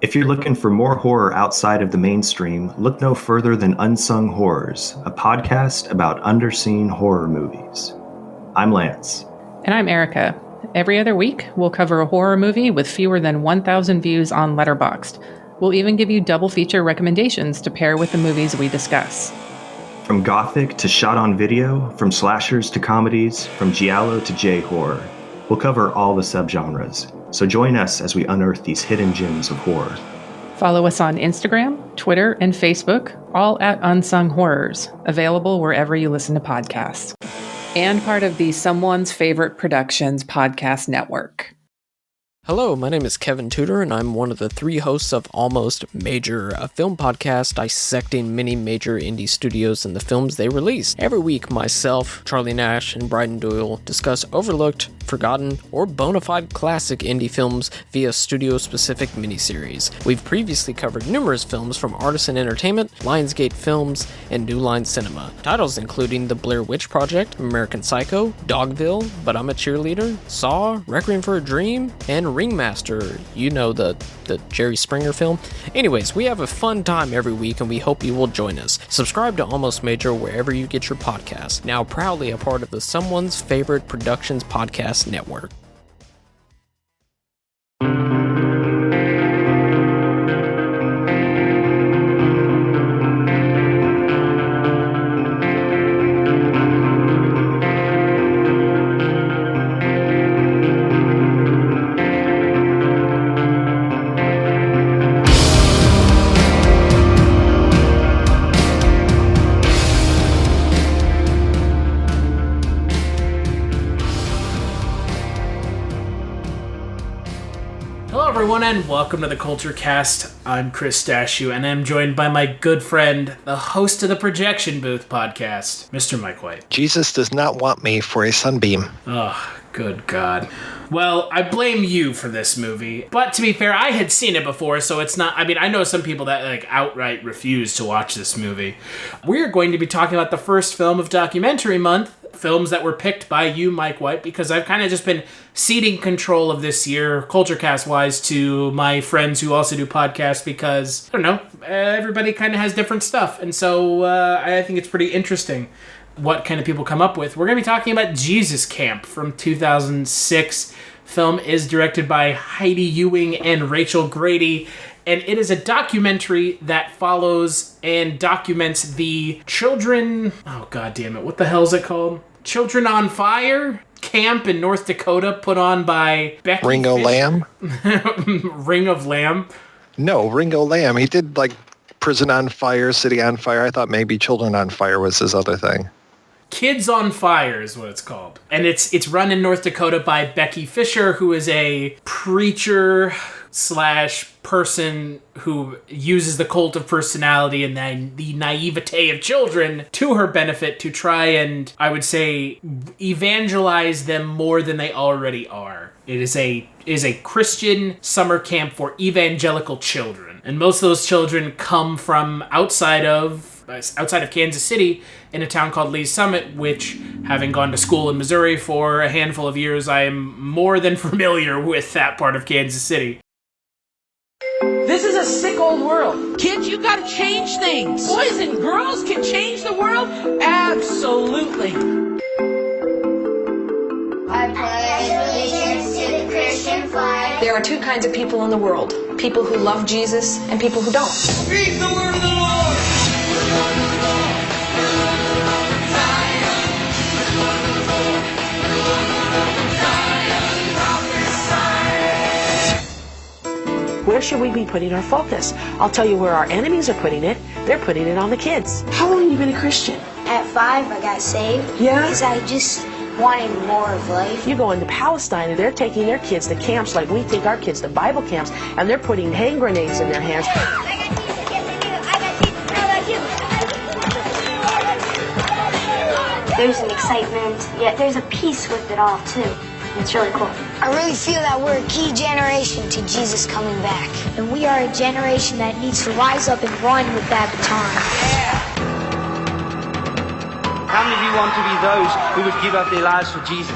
If you're looking for more horror outside of the mainstream, look no further than Unsung Horrors, a podcast about underseen horror movies. I'm Lance. And I'm Erica. Every other week, we'll cover a horror movie with fewer than 1,000 views on Letterboxd. We'll even give you double feature recommendations to pair with the movies we discuss. From gothic to shot on video, from slashers to comedies, from giallo to J-horror, we'll cover all the subgenres. So join us as we unearth these hidden gems of horror. Follow us on Instagram, Twitter, and Facebook, all at Unsung Horrors, available wherever you listen to podcasts. And part of the Someone's Favorite Productions podcast network. Hello, my name is Kevin Tudor, and I'm one of the three hosts of Almost Major, a film podcast dissecting many major indie studios and the films they release. Every week, myself, Charlie Nash, and Bryden Doyle discuss overlooked, forgotten, or bona fide classic indie films via studio-specific miniseries. We've previously covered numerous films from Artisan Entertainment, Lionsgate Films, and New Line Cinema. Titles including The Blair Witch Project, American Psycho, Dogville, But I'm a Cheerleader, Saw, Requiem for a Dream, and Ringmaster, you know, the Jerry Springer film. Anyways, we have a fun time every week and we hope you will join us. Subscribe to Almost Major wherever you get your podcasts. Now proudly a part of the Someone's Favorite Productions podcast network. And welcome to the Kulturecast. I'm Chris Stachiw, and I'm joined by my good friend, the host of the Projection Booth podcast, Mr. Mike White. Jesus does not want me for a sunbeam. Oh, good God. Well, I blame you for this movie, but to be fair, I had seen it before, so it's not, I know some people that outright refuse to watch this movie. We're going to be talking about the first film of Documentary Month, films that were picked by you, Mike White, because I've kind of just been ceding control of this year, Kulturecast-wise, to my friends who also do podcasts because, I don't know, everybody kind of has different stuff, and so I think it's pretty interesting what kind of people come up with. We're going to be talking about Jesus Camp from 2006. Film is directed by Heidi Ewing and Rachel Grady, and it is a documentary that follows and documents the children... Oh, God damn it. What the hell is it called? Children on Fire camp in North Dakota put on by Becky Ringo Fischer. Lamb? Ring of Lamb? No, Ringo Lamb. He did Prison on Fire, City on Fire. I thought maybe Children on Fire was his other thing. Kids on Fire is what it's called. And it's run in North Dakota by Becky Fischer, who is a preacher / person who uses the cult of personality and then the naivete of children to her benefit to try and, I would say, evangelize them more than they already are. It is a Christian summer camp for evangelical children. And most of those children come from outside of Kansas City in a town called Lee's Summit, which, having gone to school in Missouri for a handful of years, I am more than familiar with that part of Kansas City. This is a sick old world. Kids, you gotta change things. Boys and girls can change the world? Absolutely. I pledge allegiance to the Christian flag. There are two kinds of people in the world. People who love Jesus and people who don't. Speak the word of the Lord. Where should we be putting our focus? I'll tell you where our enemies are putting it. They're putting it on the kids. How long have you been a Christian? At 5, I got saved. Yeah? Because I just wanted more of life. You go into Palestine and they're taking their kids to camps like we take our kids to Bible camps, and they're putting hand grenades in their hands. I got Jesus, I got Jesus, I got you. There's an excitement, yet there's a peace with it all, too. It's really cool. I really feel that we're a key generation to Jesus coming back. And we are a generation that needs to rise up and run with that baton. How many of you want to be those who would give up their lives for Jesus?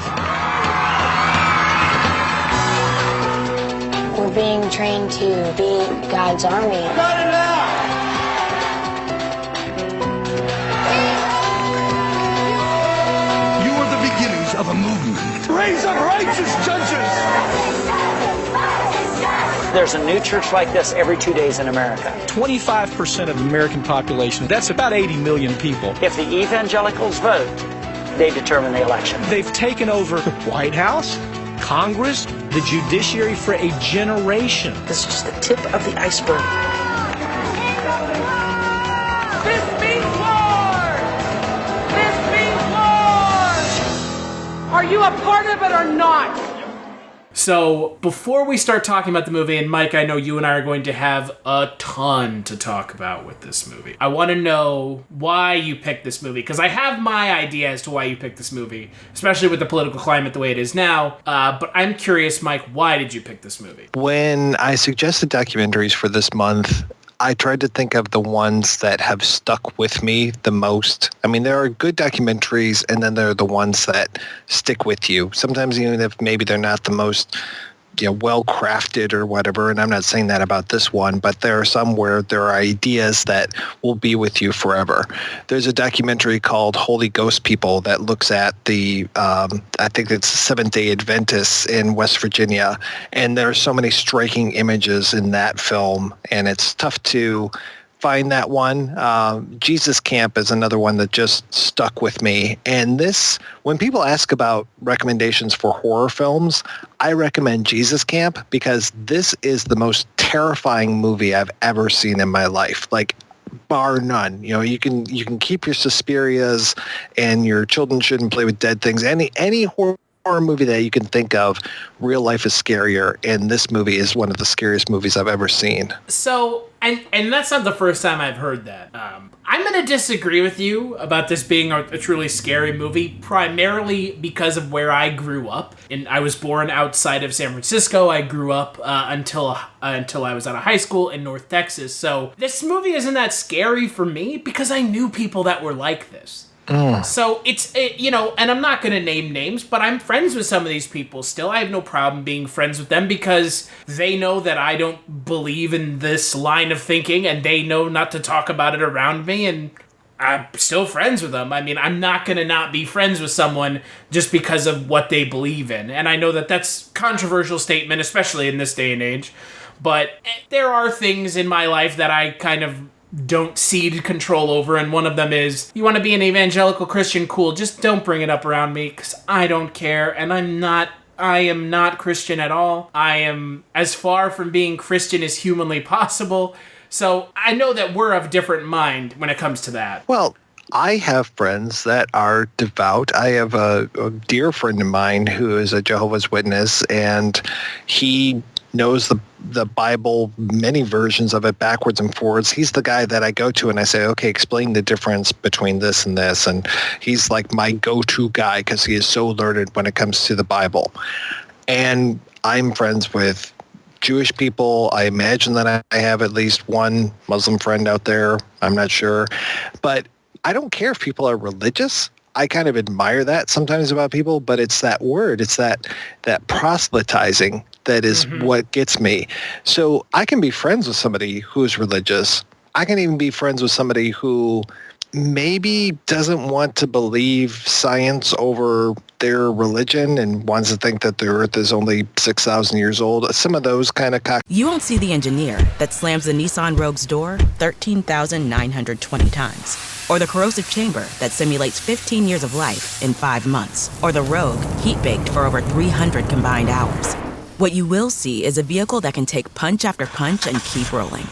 We're We're being trained to be God's army. Not enough! You are the beginnings of a movement. Raise up righteous judges! There's a new church like this every 2 days in America. 25% of the American population, that's about 80 million people. If the evangelicals vote, they determine the election. They've taken over the White House, Congress, the judiciary for a generation. This is just the tip of the iceberg. This means war! This means war! Are you a part of it or not? So, before we start talking about the movie, and Mike, I know you and I are going to have a ton to talk about with this movie. I want to know why you picked this movie, because I have my idea as to why you picked this movie, especially with the political climate the way it is now. But I'm curious, Mike, why did you pick this movie? When I suggested documentaries for this month, I tried to think of the ones that have stuck with me the most. I mean, there are good documentaries, and then there are the ones that stick with you. Sometimes even if maybe they're not the most, well-crafted or whatever, and I'm not saying that about this one, but there are some where there are ideas that will be with you forever. There's a documentary called Holy Ghost People that looks at the, I think it's Seventh-day Adventists in West Virginia, and there are so many striking images in that film, and it's tough to find that one. Jesus Camp is another one that just stuck with me. And this, when people ask about recommendations for horror films, I recommend Jesus Camp because this is the most terrifying movie I've ever seen in my life. Like, bar none. You can keep your Suspirias and your children shouldn't play with dead things. Any horror movie that you can think of, real life is scarier, and this movie is one of the scariest movies I've ever seen. So, and that's not the first time I've heard that. I'm going to disagree with you about this being a truly scary movie, primarily because of where I grew up. And I was born outside of San Francisco. I grew up until I was out of high school in North Texas. So this movie isn't that scary for me because I knew people that were like this. So and I'm not going to name names, but I'm friends with some of these people still. I have no problem being friends with them because they know that I don't believe in this line of thinking and they know not to talk about it around me, and I'm still friends with them. I mean, I'm not going to not be friends with someone just because of what they believe in. And I know that that's a controversial statement, especially in this day and age, but there are things in my life that I kind of don't cede control over, and one of them is, you want to be an evangelical Christian, cool, just don't bring it up around me, because I don't care, and I am not Christian at all. I am as far from being Christian as humanly possible, so I know that we're of different mind when it comes to that. Well, I have friends that are devout. I have a dear friend of mine who is a Jehovah's Witness, and he knows the Bible, many versions of it, backwards and forwards. He's the guy that I go to and I say, okay, explain the difference between this and this. And he's like my go-to guy because he is so learned when it comes to the Bible. And I'm friends with Jewish people. I imagine that I have at least one Muslim friend out there. I'm not sure. But I don't care if people are religious. I kind of admire that sometimes about people, but it's that word. It's that proselytizing that is what gets me. So I can be friends with somebody who's religious. I can even be friends with somebody who maybe doesn't want to believe science over their religion and wants to think that the earth is only 6,000 years old. Some of those kind of You won't see the engineer that slams the Nissan Rogue's door 13,920 times. Or the corrosive chamber that simulates 15 years of life in 5 months. Or the Rogue heat-baked for over 300 combined hours. What you will see is a vehicle that can take punch after punch and keep rolling.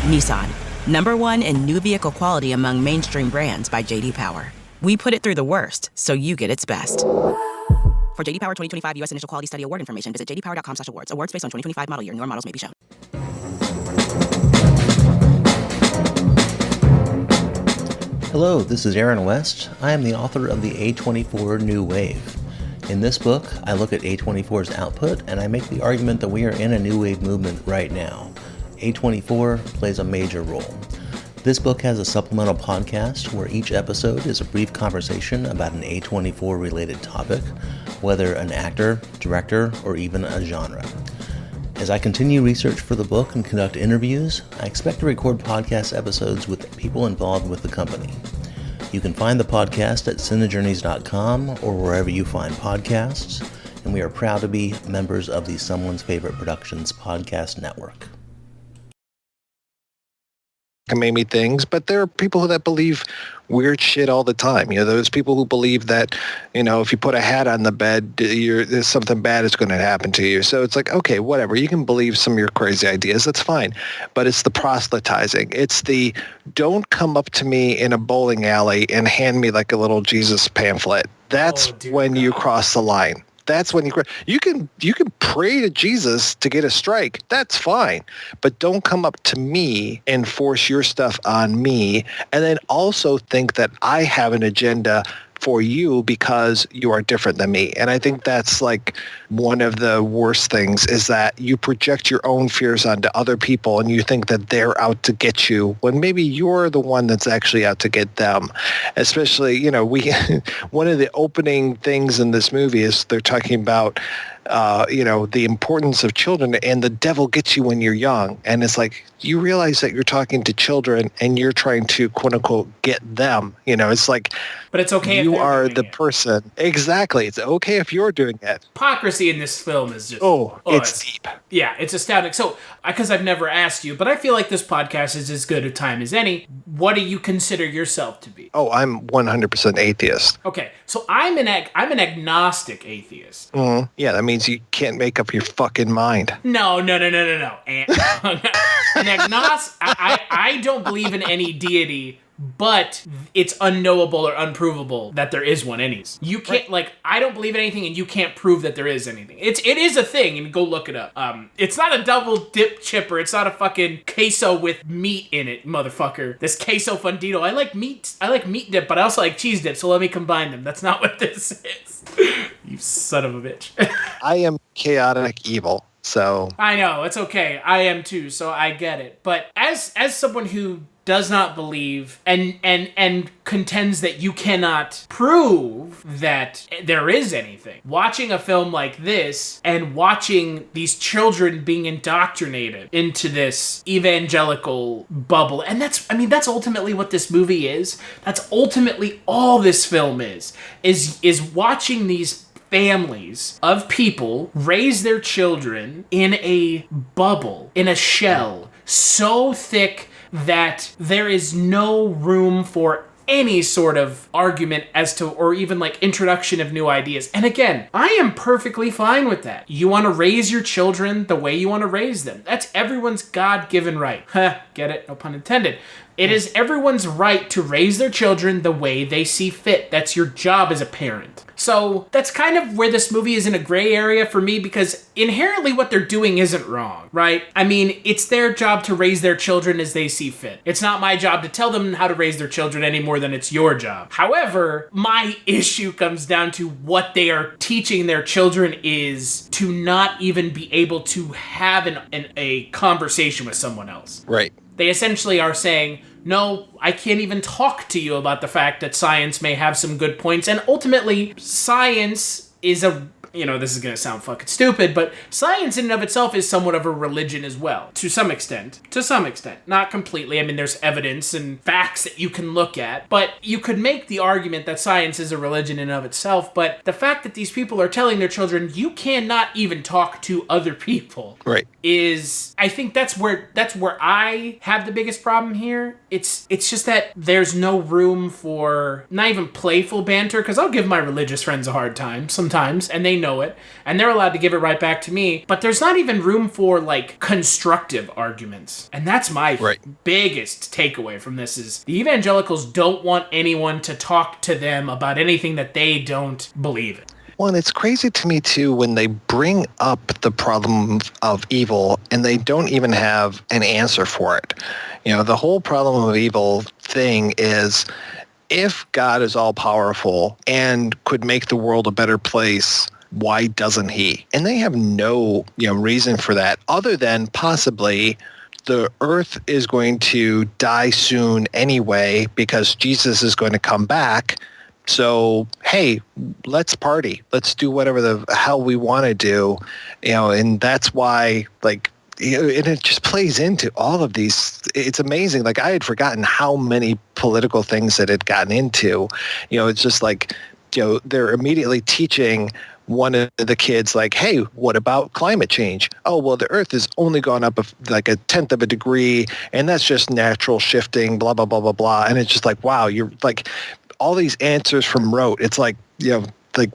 Nissan, #1 in new vehicle quality among mainstream brands by J.D. Power. We put it through the worst, so you get its best. For J.D. Power 2025 U.S. Initial Quality Study Award information, visit jdpower.com/awards. Awards based on 2025 model year. Newer models may be shown. Hello, this is Aaron West. I am the author of the A24 New Wave. In this book, I look at A24's output and I make the argument that we are in a new wave movement right now. A24 plays a major role. This book has a supplemental podcast where each episode is a brief conversation about an A24 related topic, whether an actor, director, or even a genre. As I continue research for the book and conduct interviews, I expect to record podcast episodes with people involved with the company. You can find the podcast at cinejourneys.com or wherever you find podcasts, and we are proud to be members of the Someone's Favorite Productions podcast network. Maybe things, but there are people that believe weird shit all the time. You know, those people who believe that, you know, if you put a hat on the bed, there's something bad is going to happen to you. So it's like, okay, whatever. You can believe some of your crazy ideas. That's fine. But it's the proselytizing. It's the don't come up to me in a bowling alley and hand me like a little Jesus pamphlet. That's when you cross the line. That's when you can pray to Jesus to get a strike. That's fine. But don't come up to me and force your stuff on me and then also think that I have an agenda for you because you are different than me. And I think that's like one of the worst things is that you project your own fears onto other people and you think that they're out to get you when maybe you're the one that's actually out to get them. Especially, you know, one of the opening things in this movie is they're talking about you know, the importance of children and the devil gets you when you're young. And it's like, you realize that you're talking to children and you're trying to quote unquote get them, you know, it's like, but it's okay. You are the person. Exactly. It's okay if you're doing it. Hypocrisy in this film is just, it's deep. Yeah, it's astounding. So, because I've never asked you, but I feel like this podcast is as good a time as any. What do you consider yourself to be? Oh, I'm 100% atheist. Okay, so I'm an agnostic atheist. Mm-hmm. Yeah, that means you can't make up your fucking mind. No. An agnostic. I don't believe in any deity, but it's unknowable or unprovable that there is one anyways. You can't, like, I don't believe in anything and you can't prove that there is anything. It is a thing, and go look it up. It's not a double dip chipper. It's not a fucking queso with meat in it, motherfucker. This queso fundido. I like meat dip, but I also like cheese dip, so let me combine them. That's not what this is. You son of a bitch. I am chaotic evil. So I know, it's okay. I am too, so I get it. But as someone who does not believe and contends that you cannot prove that there is anything, watching a film like this and watching these children being indoctrinated into this evangelical bubble, and that's ultimately what this movie is. That's ultimately all this film is watching these families of people raise their children in a bubble, in a shell, so thick that there is no room for any sort of argument as to, or even like introduction of new ideas. And again, I am perfectly fine with that. You want to raise your children the way you want to raise them. That's everyone's God-given right. Get it? No pun intended. It is everyone's right to raise their children the way they see fit. That's your job as a parent. So that's kind of where this movie is in a gray area for me, because inherently what they're doing isn't wrong, right? I mean, it's their job to raise their children as they see fit. It's not my job to tell them how to raise their children any more than it's your job. However, my issue comes down to what they are teaching their children is to not even be able to have a conversation with someone else. Right. They essentially are saying, no, I can't even talk to you about the fact that science may have some good points. And ultimately, science is this is going to sound fucking stupid, but science in and of itself is somewhat of a religion as well. To some extent. Not completely. I mean, there's evidence and facts that you can look at, but you could make the argument that science is a religion in and of itself. But the fact that these people are telling their children, you cannot even talk to other people. Right. I think that's where I have the biggest problem here. It's just that there's no room for not even playful banter, because I'll give my religious friends a hard time sometimes, and they know it, and they're allowed to give it right back to me, but there's not even room for like constructive arguments. And that's my biggest takeaway from this is the evangelicals don't want anyone to talk to them about anything that they don't believe in. Well, and it's crazy to me, too, when they bring up the problem of evil and they don't even have an answer for it. You know, the whole problem of evil thing is, if God is all-powerful and could make the world a better place, why doesn't he? And they have no reason for that other than possibly the earth is going to die soon anyway because Jesus is going to come back. So, hey, let's party. Let's do whatever the hell we want to do, and that's why, like, and it just plays into all of these. It's amazing. Like, I had forgotten how many political things that had gotten into. It's just like, they're immediately teaching one of the kids, like, hey, what about climate change? Oh, well, the Earth has only gone up like a tenth of a degree, and that's just natural shifting, blah, blah, blah, blah, blah. And it's just like, wow, you're like all these answers from rote. It's like, like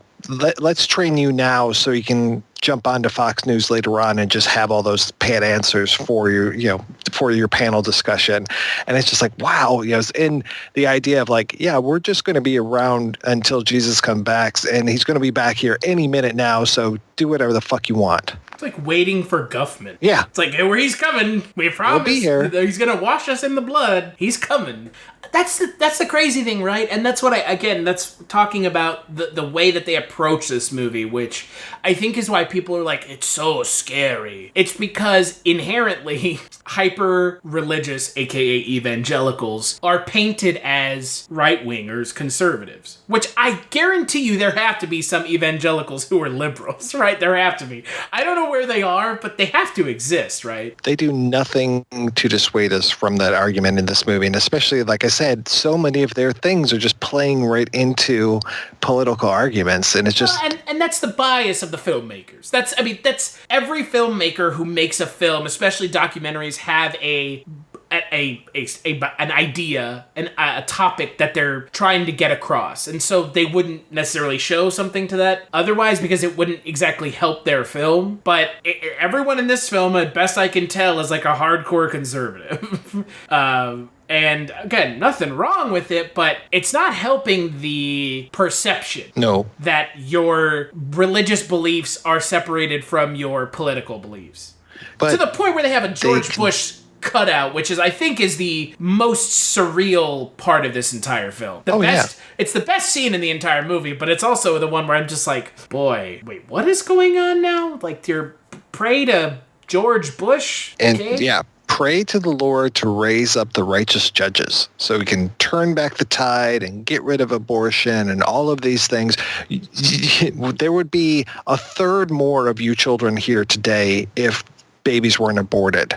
let's train you now so you can jump onto Fox News later on and just have all those pat answers for your, for your panel discussion. And it's just like, wow, and the idea of like, yeah, we're just going to be around until Jesus comes back, and he's going to be back here any minute now. So do whatever the fuck you want. It's like waiting for Guffman. Yeah. It's like, where he's coming. We promise. He'll be here. He's going to wash us in the blood. He's coming. That's the crazy thing, right? And that's what that's talking about the way that they approach this movie, which I think is why people are like, it's so scary. It's because inherently hyper-religious, aka evangelicals, are painted as right-wingers, conservatives, which I guarantee you there have to be some evangelicals who are liberals, right? There have to be. I don't know where they are, but they have to exist, right? They do nothing to dissuade us from that argument in this movie, and especially, like I said, so many of their things are just playing right into political arguments, and it's just... Well, and that's the bias of the filmmakers. That's every filmmaker who makes a film, especially documentaries, have an idea, a topic that they're trying to get across. And so they wouldn't necessarily show something to that otherwise because it wouldn't exactly help their film. But everyone in this film, at best I can tell, is like a hardcore conservative. And again, nothing wrong with it, but it's not helping the perception that your religious beliefs are separated from your political beliefs. But to the point where they have a George Bush cutout, which I think is the most surreal part of this entire film. It's the best scene in the entire movie, but it's also the one where I'm just like, boy, wait, what is going on now? Like, you're pray to George Bush? Okay? And pray to the Lord to raise up the righteous judges so we can turn back the tide and get rid of abortion and all of these things. There would be a third more of you children here today if babies weren't aborted.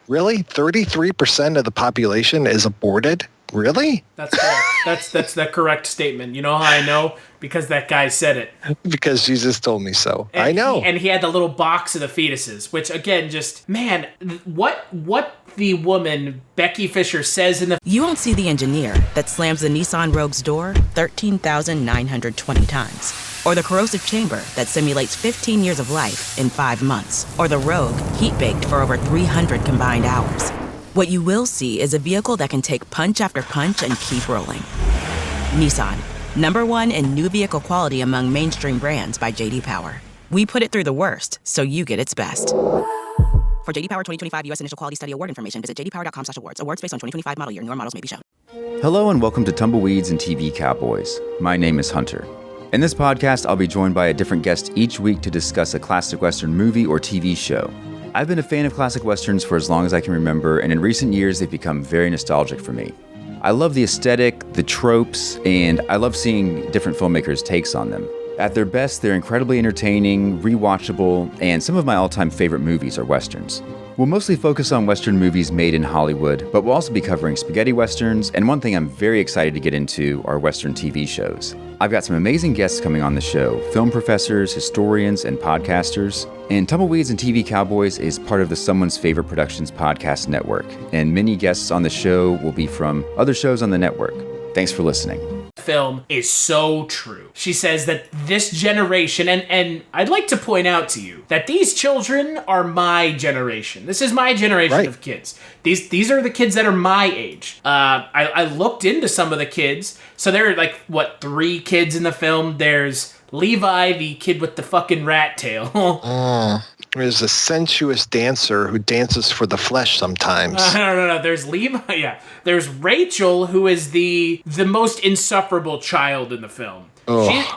Really? 33% of the population is aborted? Really? That's correct. That's the correct statement. You know how I know? Because that guy said it. Because Jesus told me so. And I know. And he had the little box of the fetuses, which again, just, man, what the woman, Becky Fischer, says in the... You won't see the engineer that slams the Nissan Rogue's door 13,920 times. Or the corrosive chamber that simulates 15 years of life in 5 months. Or the Rogue heat-baked for over 300 combined hours. What you will see is a vehicle that can take punch after punch and keep rolling. Nissan, #1 in new vehicle quality among mainstream brands by J.D. Power. We put it through the worst, so you get its best. For J.D. Power 2025 U.S. Initial Quality Study Award information, visit jdpower.com/awards. Awards based on 2025 model year. Newer models may be shown. Hello and welcome to Tumbleweeds and TV Cowboys. My name is Hunter. In this podcast, I'll be joined by a different guest each week to discuss a classic Western movie or TV show. I've been a fan of classic Westerns for as long as I can remember, and in recent years, they've become very nostalgic for me. I love the aesthetic, the tropes, and I love seeing different filmmakers' takes on them. At their best, they're incredibly entertaining, rewatchable, and some of my all-time favorite movies are Westerns. We'll mostly focus on Western movies made in Hollywood, but we'll also be covering spaghetti Westerns, and one thing I'm very excited to get into are Western TV shows. I've got some amazing guests coming on the show, film professors, historians, and podcasters. And Tumbleweeds and TV Cowboys is part of the Someone's Favorite Productions podcast network, and many guests on the show will be from other shows on the network. Thanks for listening. Film is so true. She says that this generation, and I'd like to point out to you that these children are my generation. This is my generation of kids. These are the kids that are my age. I looked into some of the kids. So there are 3 kids in the film. There's Levi, the kid with the fucking rat tail. There's a sensuous dancer who dances for the flesh sometimes. No. There's Levi. Yeah. There's Rachel, who is the most insufferable child in the film.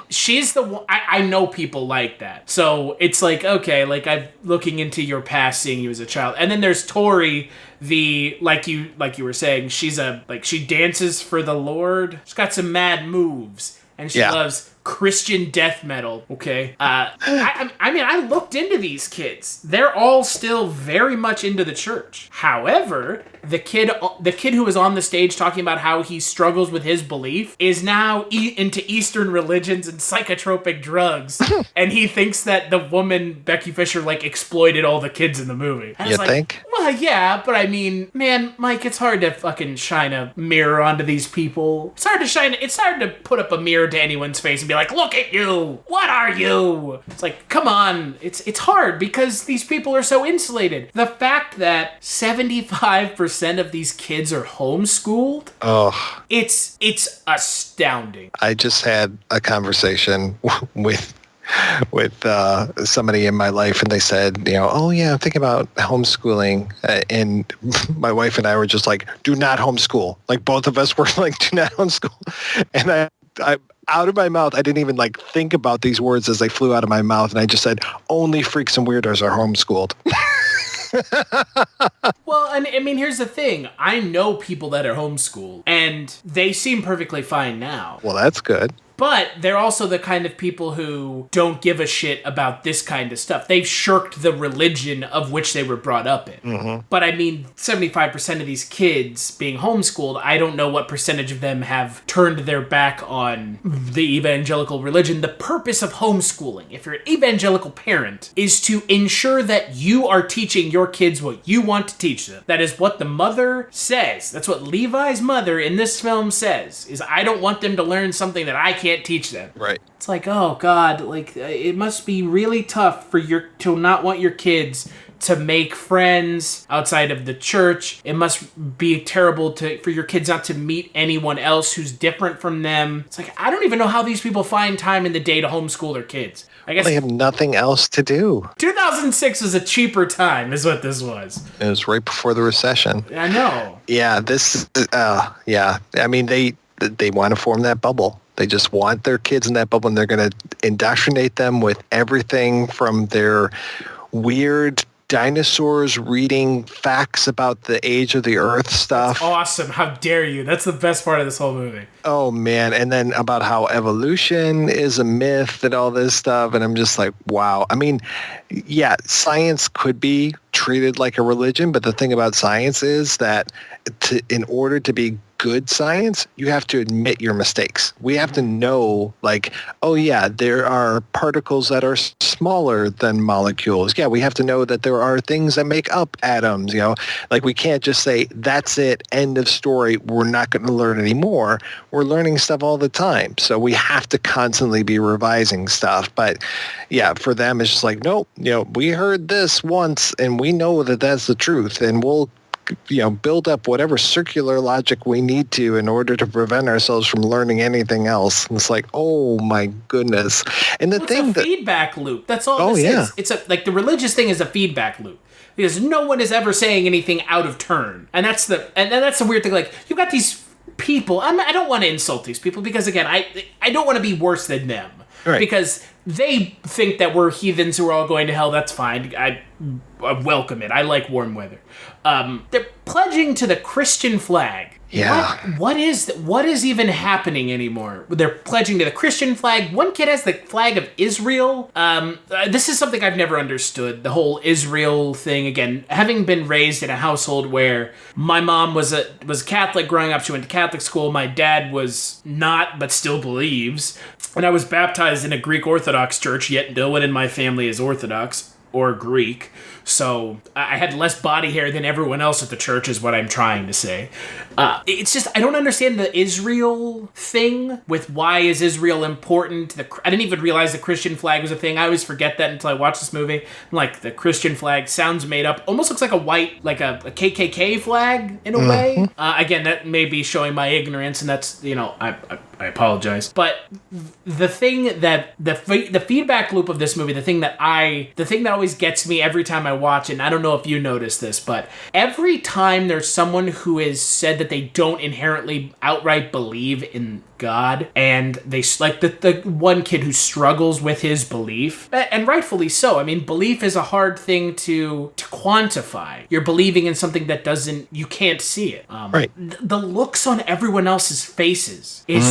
She's the one. I know people like that. So it's like, okay, like I'm looking into your past, seeing you as a child. And then there's Tori, like you were saying, she dances for the Lord. She's got some mad moves, and she loves Christian death metal. Okay. I looked into these kids. They're all still very much into the church. However, the kid who was on the stage talking about how he struggles with his belief is now into Eastern religions and psychotropic drugs, and he thinks that the woman Becky Fischer like exploited all the kids in the movie. And you think? Well, yeah, but I mean, man, Mike, it's hard to fucking shine a mirror onto these people. It's hard to put up a mirror to anyone's face and be like, look at you. What are you? It's like, come on. It's hard because these people are so insulated. The fact that 75% of these kids are homeschooled. Oh, it's astounding. I just had a conversation with somebody in my life, and they said, oh yeah, I'm thinking about homeschooling, and my wife and I were just like, do not homeschool. Like both of us were like, do not homeschool. And I out of my mouth, I didn't even like think about these words as they flew out of my mouth, and I just said, only freaks and weirdos are homeschooled. Well, and I mean, here's the thing. I know people that are homeschooled, and they seem perfectly fine now. Well, that's good. But they're also the kind of people who don't give a shit about this kind of stuff. They've shirked the religion of which they were brought up in. Mm-hmm. But I mean, 75% of these kids being homeschooled, I don't know what percentage of them have turned their back on the evangelical religion. The purpose of homeschooling, if you're an evangelical parent, is to ensure that you are teaching your kids what you want to teach them. That is what the mother says. That's what Levi's mother in this film says, is I don't want them to learn something that I can't teach them. Right. It's like, oh God, like it must be really tough to not want your kids to make friends outside of the church. It must be terrible for your kids not to meet anyone else who's different from them. It's like, I don't even know how these people find time in the day to homeschool their kids. I guess they have nothing else to do. 2006 was a cheaper time, is what this was. It was right before the recession. I know. Yeah, I mean, they want to form that bubble. They just want their kids in that bubble, and they're going to indoctrinate them with everything from their weird dinosaurs reading facts about the age of the earth stuff. That's awesome. How dare you? That's the best part of this whole movie. Oh, man. And then about how evolution is a myth and all this stuff. And I'm just like, wow. I mean, yeah, science could be treated like a religion, but the thing about science is that in order to be good science, you have to admit your mistakes. We have to know, like, oh yeah, there are particles that are smaller than molecules. Yeah, we have to know that there are things that make up atoms, like we can't just say, that's it, end of story, we're not going to learn anymore. We're learning stuff all the time. So we have to constantly be revising stuff. But yeah, for them, it's just like, nope, we heard this once and we know that that's the truth, and we'll build up whatever circular logic we need to in order to prevent ourselves from learning anything else. And it's like, oh my goodness. And it's a feedback loop. That's all this is. It's like the religious thing is a feedback loop. Because no one is ever saying anything out of turn. And that's the weird thing. Like, you've got these people. I don't want to insult these people because, again, I don't want to be worse than them. Right. Because they think that we're heathens who are all going to hell. That's fine. I welcome it. I like warm weather. They're pledging to the Christian flag. Yeah. What is even happening anymore? They're pledging to the Christian flag. One kid has the flag of Israel. This is something I've never understood. The whole Israel thing. Again, having been raised in a household where my mom was Catholic growing up. She went to Catholic school. My dad was not, but still believes. And I was baptized in a Greek Orthodox church, yet no one in my family is Orthodox or Greek. So I had less body hair than everyone else at the church is what I'm trying to say. It's just, I don't understand the Israel thing with why is Israel important. I didn't even realize the Christian flag was a thing. I always forget that until I watch this movie. Like, the Christian flag sounds made up. Almost looks like a white, like a KKK flag in a way. Again, that may be showing my ignorance, and that's, I apologize. But the thing that, the feedback loop of this movie, the thing that always gets me every time I watch it, and I don't know if you notice this, but every time there's someone who has said that they don't inherently outright believe in God, and they, like the one kid who struggles with his belief, and rightfully so. I mean, belief is a hard thing to quantify. You're believing in something that you can't see it. Right. The looks on everyone else's faces is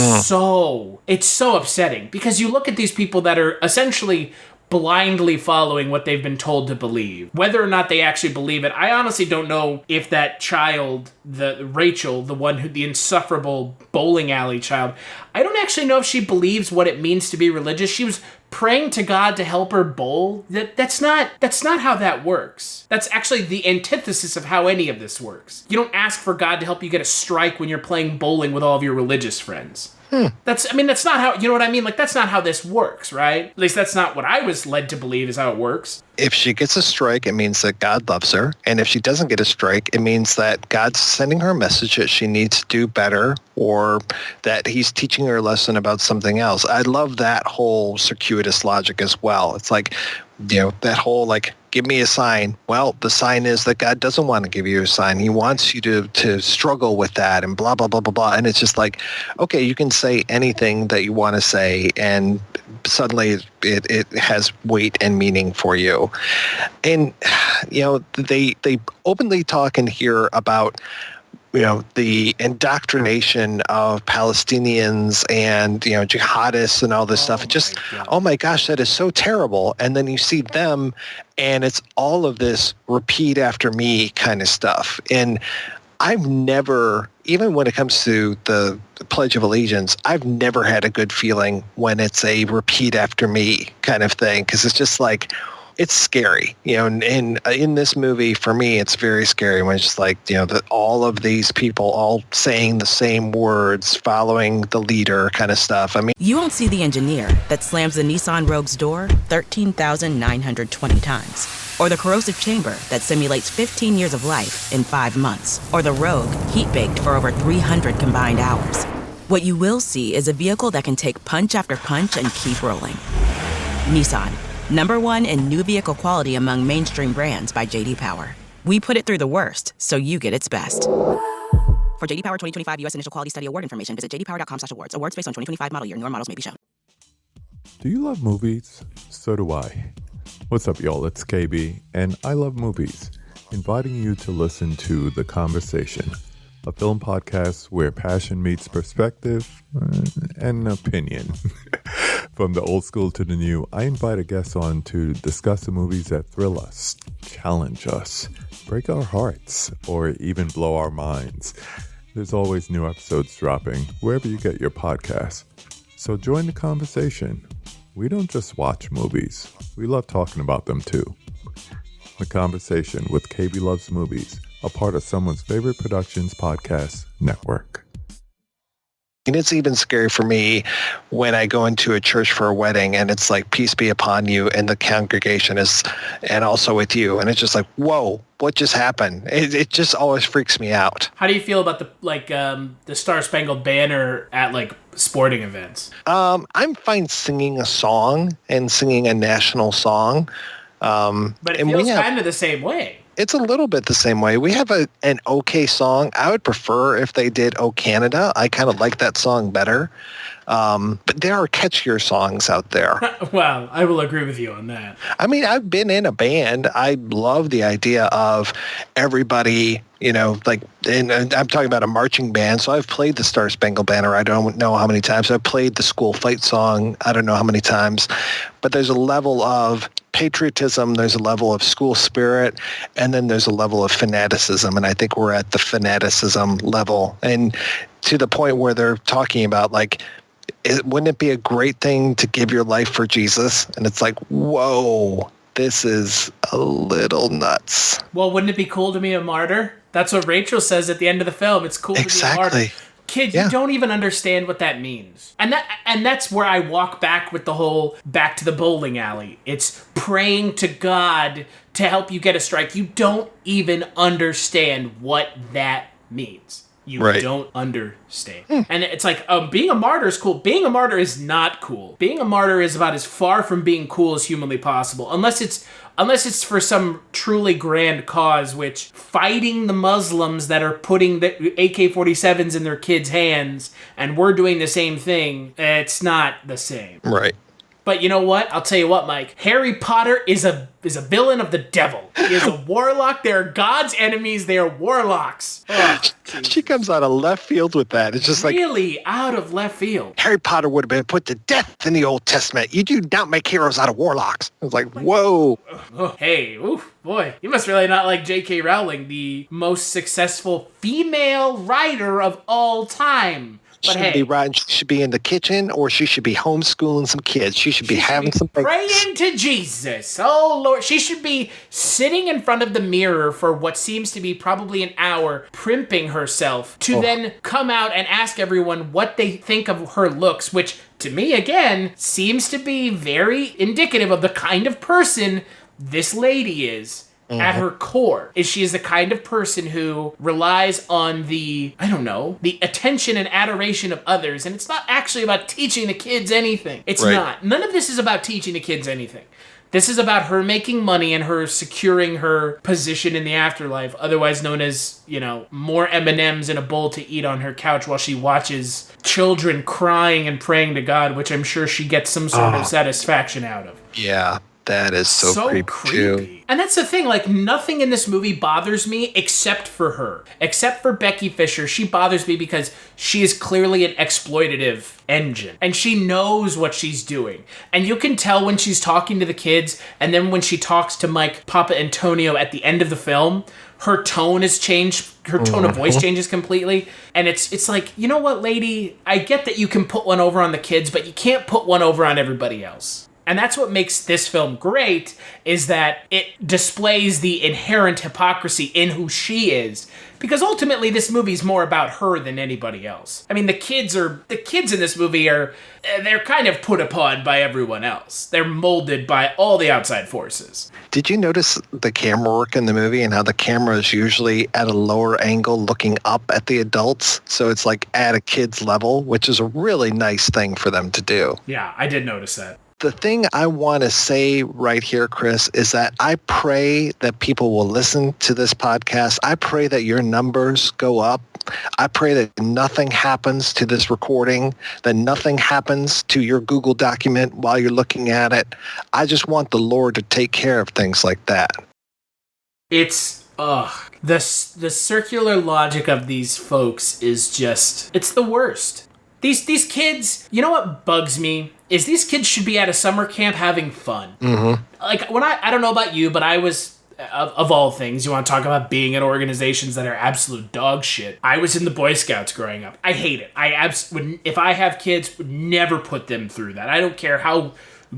it's so upsetting, because you look at these people that are essentially blindly following what they've been told to believe. Whether or not they actually believe it, I honestly don't know if that child, Rachel, the insufferable bowling alley child, I don't actually know if she believes what it means to be religious. She was praying to God to help her bowl. That's not how that works. That's actually the antithesis of how any of this works. You don't ask for God to help you get a strike when you're playing bowling with all of your religious friends. That's not how, you know what I mean? Like, that's not how this works, right? At least that's not what I was led to believe is how it works. If she gets a strike, it means that God loves her. And if she doesn't get a strike, it means that God's sending her a message that she needs to do better, or that he's teaching her a lesson about something else. I love that whole circuitous logic as well. It's like, that whole, like, give me a sign. Well, the sign is that God doesn't want to give you a sign. He wants you to struggle with that and blah, blah, blah, blah, blah. And it's just like, okay, you can say anything that you want to say, and suddenly it has weight and meaning for you. And, they openly talk in here about the indoctrination of Palestinians and, jihadists and all this stuff. Just, oh my gosh, that is so terrible. And then you see them, and it's all of this repeat after me kind of stuff. And I've never, even when it comes to the Pledge of Allegiance, I've never had a good feeling when it's a repeat after me kind of thing, because it's just like, it's scary, and in this movie, for me, it's very scary when it's just like, all of these people all saying the same words, following the leader kind of stuff. I mean, you won't see the engineer that slams the Nissan Rogue's door 13,920 times, or the corrosive chamber that simulates 15 years of life in 5 months, or the Rogue heat-baked for over 300 combined hours. What you will see is a vehicle that can take punch after punch and keep rolling. Nissan. #1 in new vehicle quality among mainstream brands by J.D. Power. We put it through the worst, so you get its best. For J.D. Power 2025 U.S. Initial Quality Study Award information, visit jdpower.com/awards. Awards based on 2025 model year. Newer models may be shown. Do you love movies? So do I. What's up, y'all? It's KB, and I love movies. Inviting you to listen to The Conversation, a film podcast where passion meets perspective and opinion. From the old school to the new, I invite a guest on to discuss the movies that thrill us, challenge us, break our hearts, or even blow our minds. There's always new episodes dropping wherever you get your podcasts. So join the conversation. We don't just watch movies. We love talking about them too. The Conversation with KB Loves Movies, a part of Someone's Favorite Productions podcast network. And it's even scary for me when I go into a church for a wedding and it's like, peace be upon you, and the congregation is, and also with you. And it's just like, whoa, what just happened? It just always freaks me out. How do you feel about the Star Spangled Banner at like sporting events? I'm fine singing a song and singing a national song. But it feels kind of the same way. It's a little bit the same way. We have an okay song. I would prefer if they did "O Canada." I kind of like that song better. But there are catchier songs out there. Well, I will agree with you on that. I mean, I've been in a band. I love the idea of everybody, and I'm talking about a marching band. So I've played the Star Spangled Banner. I don't know how many times. I've played the school fight song. I don't know how many times. But there's a level of patriotism, there's a level of school spirit, and then there's a level of fanaticism. And I think we're at the fanaticism level. And to the point where they're talking about, like, wouldn't it be a great thing to give your life for Jesus? And it's like, whoa, this is a little nuts. Well, wouldn't it be cool to be a martyr? That's what Rachel says at the end of the film. It's cool to be a martyr. Kid, you don't even understand what that means. And that's where I walk back with the whole back to the bowling alley. It's praying to God to help you get a strike. You don't even understand what that means. You don't understand. And it's like, being a martyr is cool. Being a martyr is not cool. Being a martyr is about as far from being cool as humanly possible. Unless it's for some truly grand cause, which fighting the Muslims that are putting the AK-47s in their kids' hands, and we're doing the same thing, it's not the same. Right. But you know what? I'll tell you what, Mike. Harry Potter is a villain of the devil. He is a warlock. They are God's enemies. They are warlocks. Ugh, she comes out of left field with that. It's just really out of left field. Harry Potter would have been put to death in the Old Testament. You do not make heroes out of warlocks. I was like, whoa. Oh, hey, oof, boy. You must really not like J.K. Rowling, the most successful female writer of all time. But she should be in the kitchen, or she should be homeschooling some kids. She should be having some praying to Jesus. Oh, Lord. She should be sitting in front of the mirror for what seems to be probably an hour, primping herself, to then come out and ask everyone what they think of her looks, which, to me, again, seems to be very indicative of the kind of person this lady is. At her core, she is the kind of person who relies on the attention and adoration of others. And it's not actually about teaching the kids anything. It's not. None of this is about teaching the kids anything. This is about her making money and her securing her position in the afterlife, otherwise known as, more M&Ms in a bowl to eat on her couch while she watches children crying and praying to God, which I'm sure she gets some sort of satisfaction out of. Yeah. That is so creepy too. And that's the thing, nothing in this movie bothers me except for her. Except for Becky Fischer. She bothers me because she is clearly an exploitative engine. And she knows what she's doing. And you can tell when she's talking to the kids, and then when she talks to Mike Papa Antonio at the end of the film, her tone has changed. Her tone of voice changes completely. And it's like, you know what, lady? I get that you can put one over on the kids, but you can't put one over on everybody else. And that's what makes this film great, is that it displays the inherent hypocrisy in who she is. Because ultimately, this movie's more about her than anybody else. I mean, the kids in this movie they're kind of put upon by everyone else. They're molded by all the outside forces. Did you notice the camera work in the movie and how the camera is usually at a lower angle looking up at the adults? So it's like at a kid's level, which is a really nice thing for them to do. Yeah, I did notice that. The thing I want to say right here, Chris, is that I pray that people will listen to this podcast. I pray that your numbers go up. I pray that nothing happens to this recording, that nothing happens to your Google document while you're looking at it. I just want the Lord to take care of things like that. It's, the circular logic of these folks is just, it's the worst. These kids, you know what bugs me? Is these kids should be at a summer camp having fun. Mm-hmm. When I don't know about you, but I was, of all things, you want to talk about being at organizations that are absolute dog shit. I was in the Boy Scouts growing up. I hate it. If I have kids, would never put them through that. I don't care how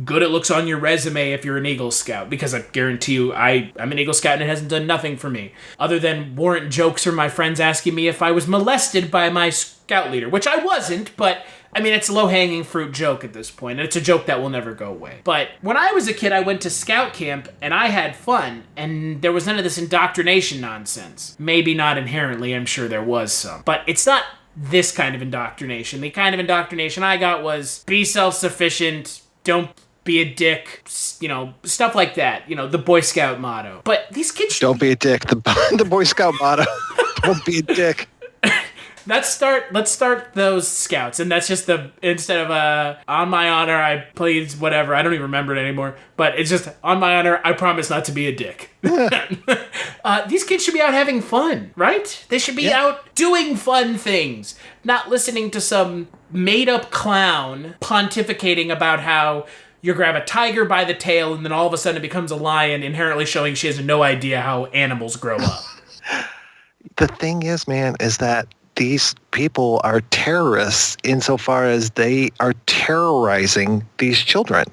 good it looks on your resume if you're an Eagle Scout, because I guarantee you I'm an Eagle Scout and it hasn't done nothing for me other than warrant jokes from my friends asking me if I was molested by my scout leader, which I wasn't, but I mean, it's a low-hanging fruit joke at this point, and it's a joke that will never go away. But when I was a kid, I went to scout camp, and I had fun, and there was none of this indoctrination nonsense. Maybe not inherently, I'm sure there was some. But it's not this kind of indoctrination. The kind of indoctrination I got was be self-sufficient, don't be a dick, stuff like that. The Boy Scout motto. But these kids don't be a dick. The Boy Scout motto. Don't be a dick. Let's start those scouts, and that's just instead of on my honor, I please whatever. I don't even remember it anymore. But it's just on my honor, I promise not to be a dick. These kids should be out having fun, right? They should be out doing fun things, not listening to some made-up clown pontificating about how you grab a tiger by the tail and then all of a sudden it becomes a lion, inherently showing she has no idea how animals grow up. The thing is, man, is that these people are terrorists insofar as they are terrorizing these children.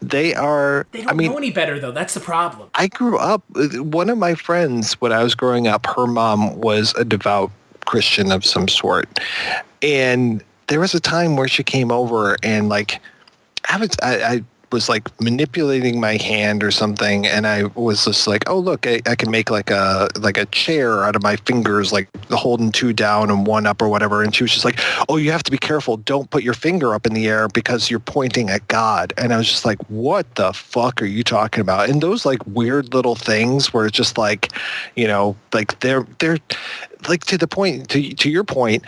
They don't know any better, though. That's the problem. I grew up, one of my friends, when I was growing up, her mom was a devout Christian of some sort. And there was a time where she came over and like, I was like manipulating my hand or something, and I was just like, oh look, I can make like a chair out of my fingers, like holding two down and one up or whatever. And she was just like, oh, you have to be careful, don't put your finger up in the air because you're pointing at God. And I was just like, what the fuck are you talking about? And those like weird little things where it's just like, you know, like they're like to the point, to your point,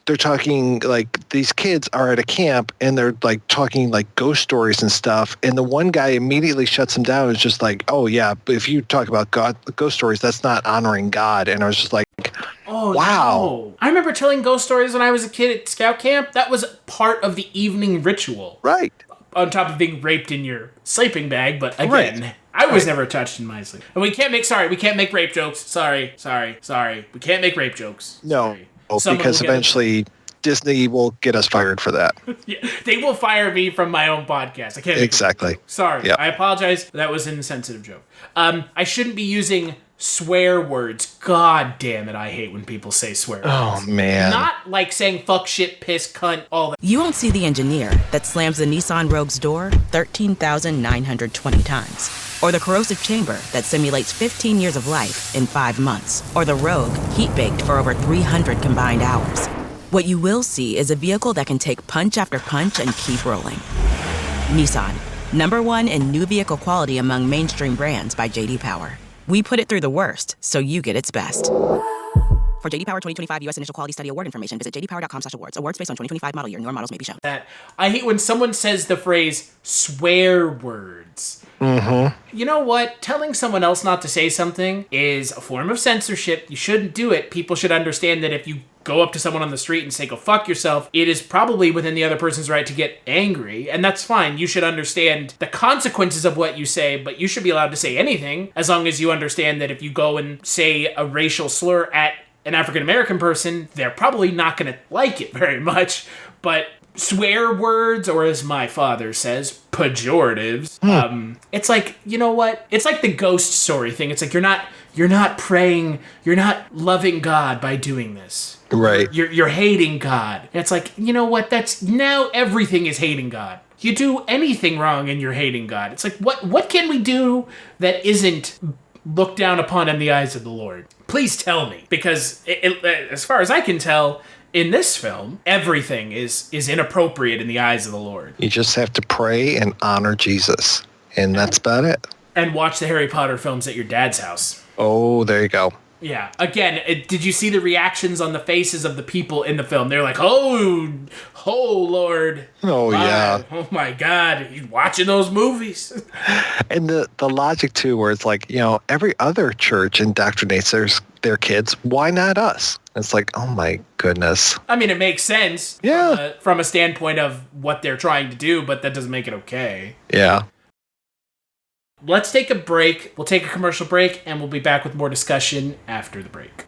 they're talking like these kids are at a camp and they're like talking like ghost stories and stuff. And the one guy immediately shuts them down. It's just like, oh yeah, but if you talk about ghost stories, that's not honoring God. And I was just like, oh wow. No. I remember telling ghost stories when I was a kid at scout camp. That was part of the evening ritual. Right. On top of being raped in your sleeping bag. But again, I was never touched in my sleep. And we can't make rape jokes. Sorry. We can't make rape jokes. No. Because eventually Disney will get us fired for that. Yeah, they will fire me from my own podcast. I can't. Exactly. Sorry. Yep. I apologize. That was an insensitive joke. I shouldn't be using swear words. God damn it. I hate when people say swear words. Oh, man. Not like saying fuck, shit, piss, cunt, all that. You won't see the engineer that slams the Nissan Rogue's door 13,920 times. Or the corrosive chamber that simulates 15 years of life in 5 months. Or the Rogue heat-baked for over 300 combined hours. What you will see is a vehicle that can take punch after punch and keep rolling. Nissan, #1 in new vehicle quality among mainstream brands by J.D. Power. We put it through the worst, so you get its best. For J.D. Power 2025 U.S. Initial Quality Study Award information, visit jdpower.com/awards. Awards based on 2025 model year. Newer models may be shown. I hate when someone says the phrase swear words. Mm-hmm. You know what? Telling someone else not to say something is a form of censorship. You shouldn't do it. People should understand that if you go up to someone on the street and say, go fuck yourself, it is probably within the other person's right to get angry, and that's fine. You should understand the consequences of what you say, but you should be allowed to say anything as long as you understand that if you go and say a racial slur at an African-American person, they're probably not going to like it very much, but swear words, or as my father says, pejoratives, it's like, you know what? It's like the ghost story thing. It's like you're not praying, you're not loving God by doing this. Right. You're hating God. And it's like, you know what? That's now everything is hating God. You do anything wrong and you're hating God. It's like, what can we do that isn't looked down upon in the eyes of the Lord? Please tell me, because as far as I can tell, in this film, everything is inappropriate in the eyes of the Lord. You just have to pray and honor Jesus, and that's about it. And watch the Harry Potter films at your dad's house. Oh, there you go. Yeah. Again, did you see the reactions on the faces of the people in the film? They're like, oh Lord. Oh, yeah. Oh, my God. He's watching those movies. And the logic, too, where it's like, you know, every other church indoctrinates their kids. Why not us? It's like, oh, my goodness. I mean, it makes sense. Yeah. From a standpoint of what they're trying to do, but that doesn't make it okay. Yeah. Let's take a break. We'll take a commercial break, and we'll be back with more discussion after the break.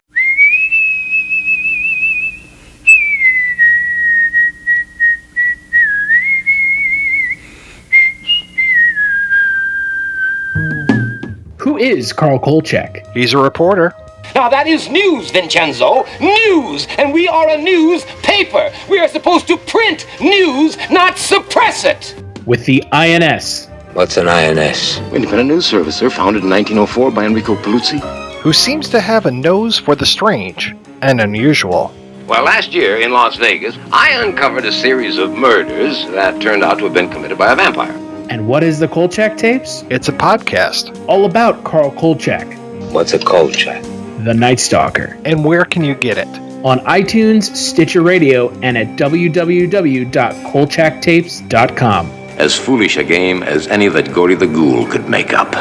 Who is Carl Kolchak? He's a reporter. Now that is news, Vincenzo. News! And we are a newspaper. We are supposed to print news, not suppress it. With the INS. What's an INS? Independent news service, sir, founded in 1904 by Enrico Paluzzi. Who seems to have a nose for the strange and unusual. Well, last year in Las Vegas, I uncovered a series of murders that turned out to have been committed by a vampire. And what is the Kolchak Tapes? It's a podcast. All about Carl Kolchak. What's a Kolchak? The Night Stalker. And where can you get it? On iTunes, Stitcher Radio, and at www.kolchaktapes.com. As foolish a game as any that Gory the Ghoul could make up.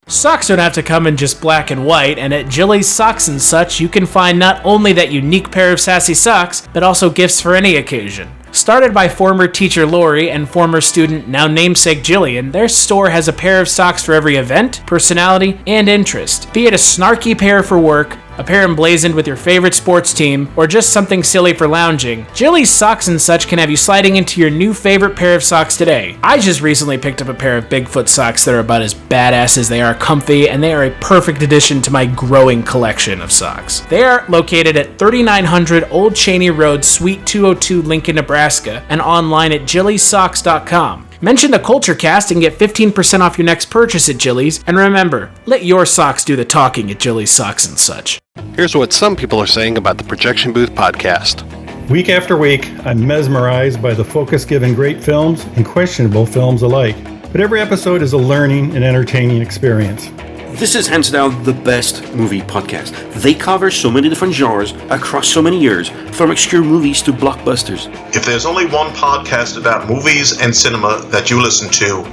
Socks don't have to come in just black and white, and at Jilly's Socks and Such, you can find not only that unique pair of sassy socks, but also gifts for any occasion. Started by former teacher Lori and former student, now namesake Jillian, their store has a pair of socks for every event, personality, and interest. Be it a snarky pair for work, a pair emblazoned with your favorite sports team, or just something silly for lounging, Jilly's Socks and Such can have you sliding into your new favorite pair of socks today. I just recently picked up a pair of Bigfoot socks that are about as badass as they are comfy, and they are a perfect addition to my growing collection of socks. They are located at 3900 Old Cheney Road, Suite 202, Lincoln, Nebraska, and online at jillysocks.com. Mention the Kulturecast and get 15% off your next purchase at Jilly's, and remember, let your socks do the talking at Jilly's Socks and Such. Here's what some people are saying about the Projection Booth podcast. Week after week, I'm mesmerized by the focus given great films and questionable films alike. But every episode is a learning and entertaining experience. This is hands down the best movie podcast. They cover so many different genres across so many years, from obscure movies to blockbusters. If there's only one podcast about movies and cinema that you listen to,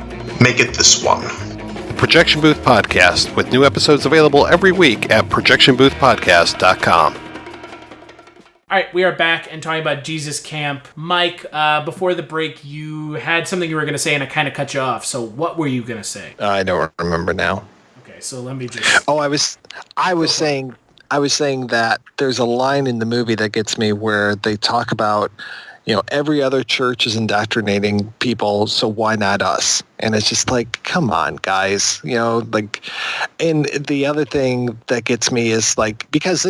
make it this one. The Projection Booth Podcast, with new episodes available every week at projectionboothpodcast.com. All right, we are back and talking about Jesus Camp. Mike, before the break, you had something you were going to say and I kind of cut you off. So what were you going to say? I don't remember now. Okay, so let me just... Oh, I was saying that there's a line in the movie that gets me where they talk about, every other church is indoctrinating people, so why not us? And it's just like, come on, guys, and the other thing that gets me is because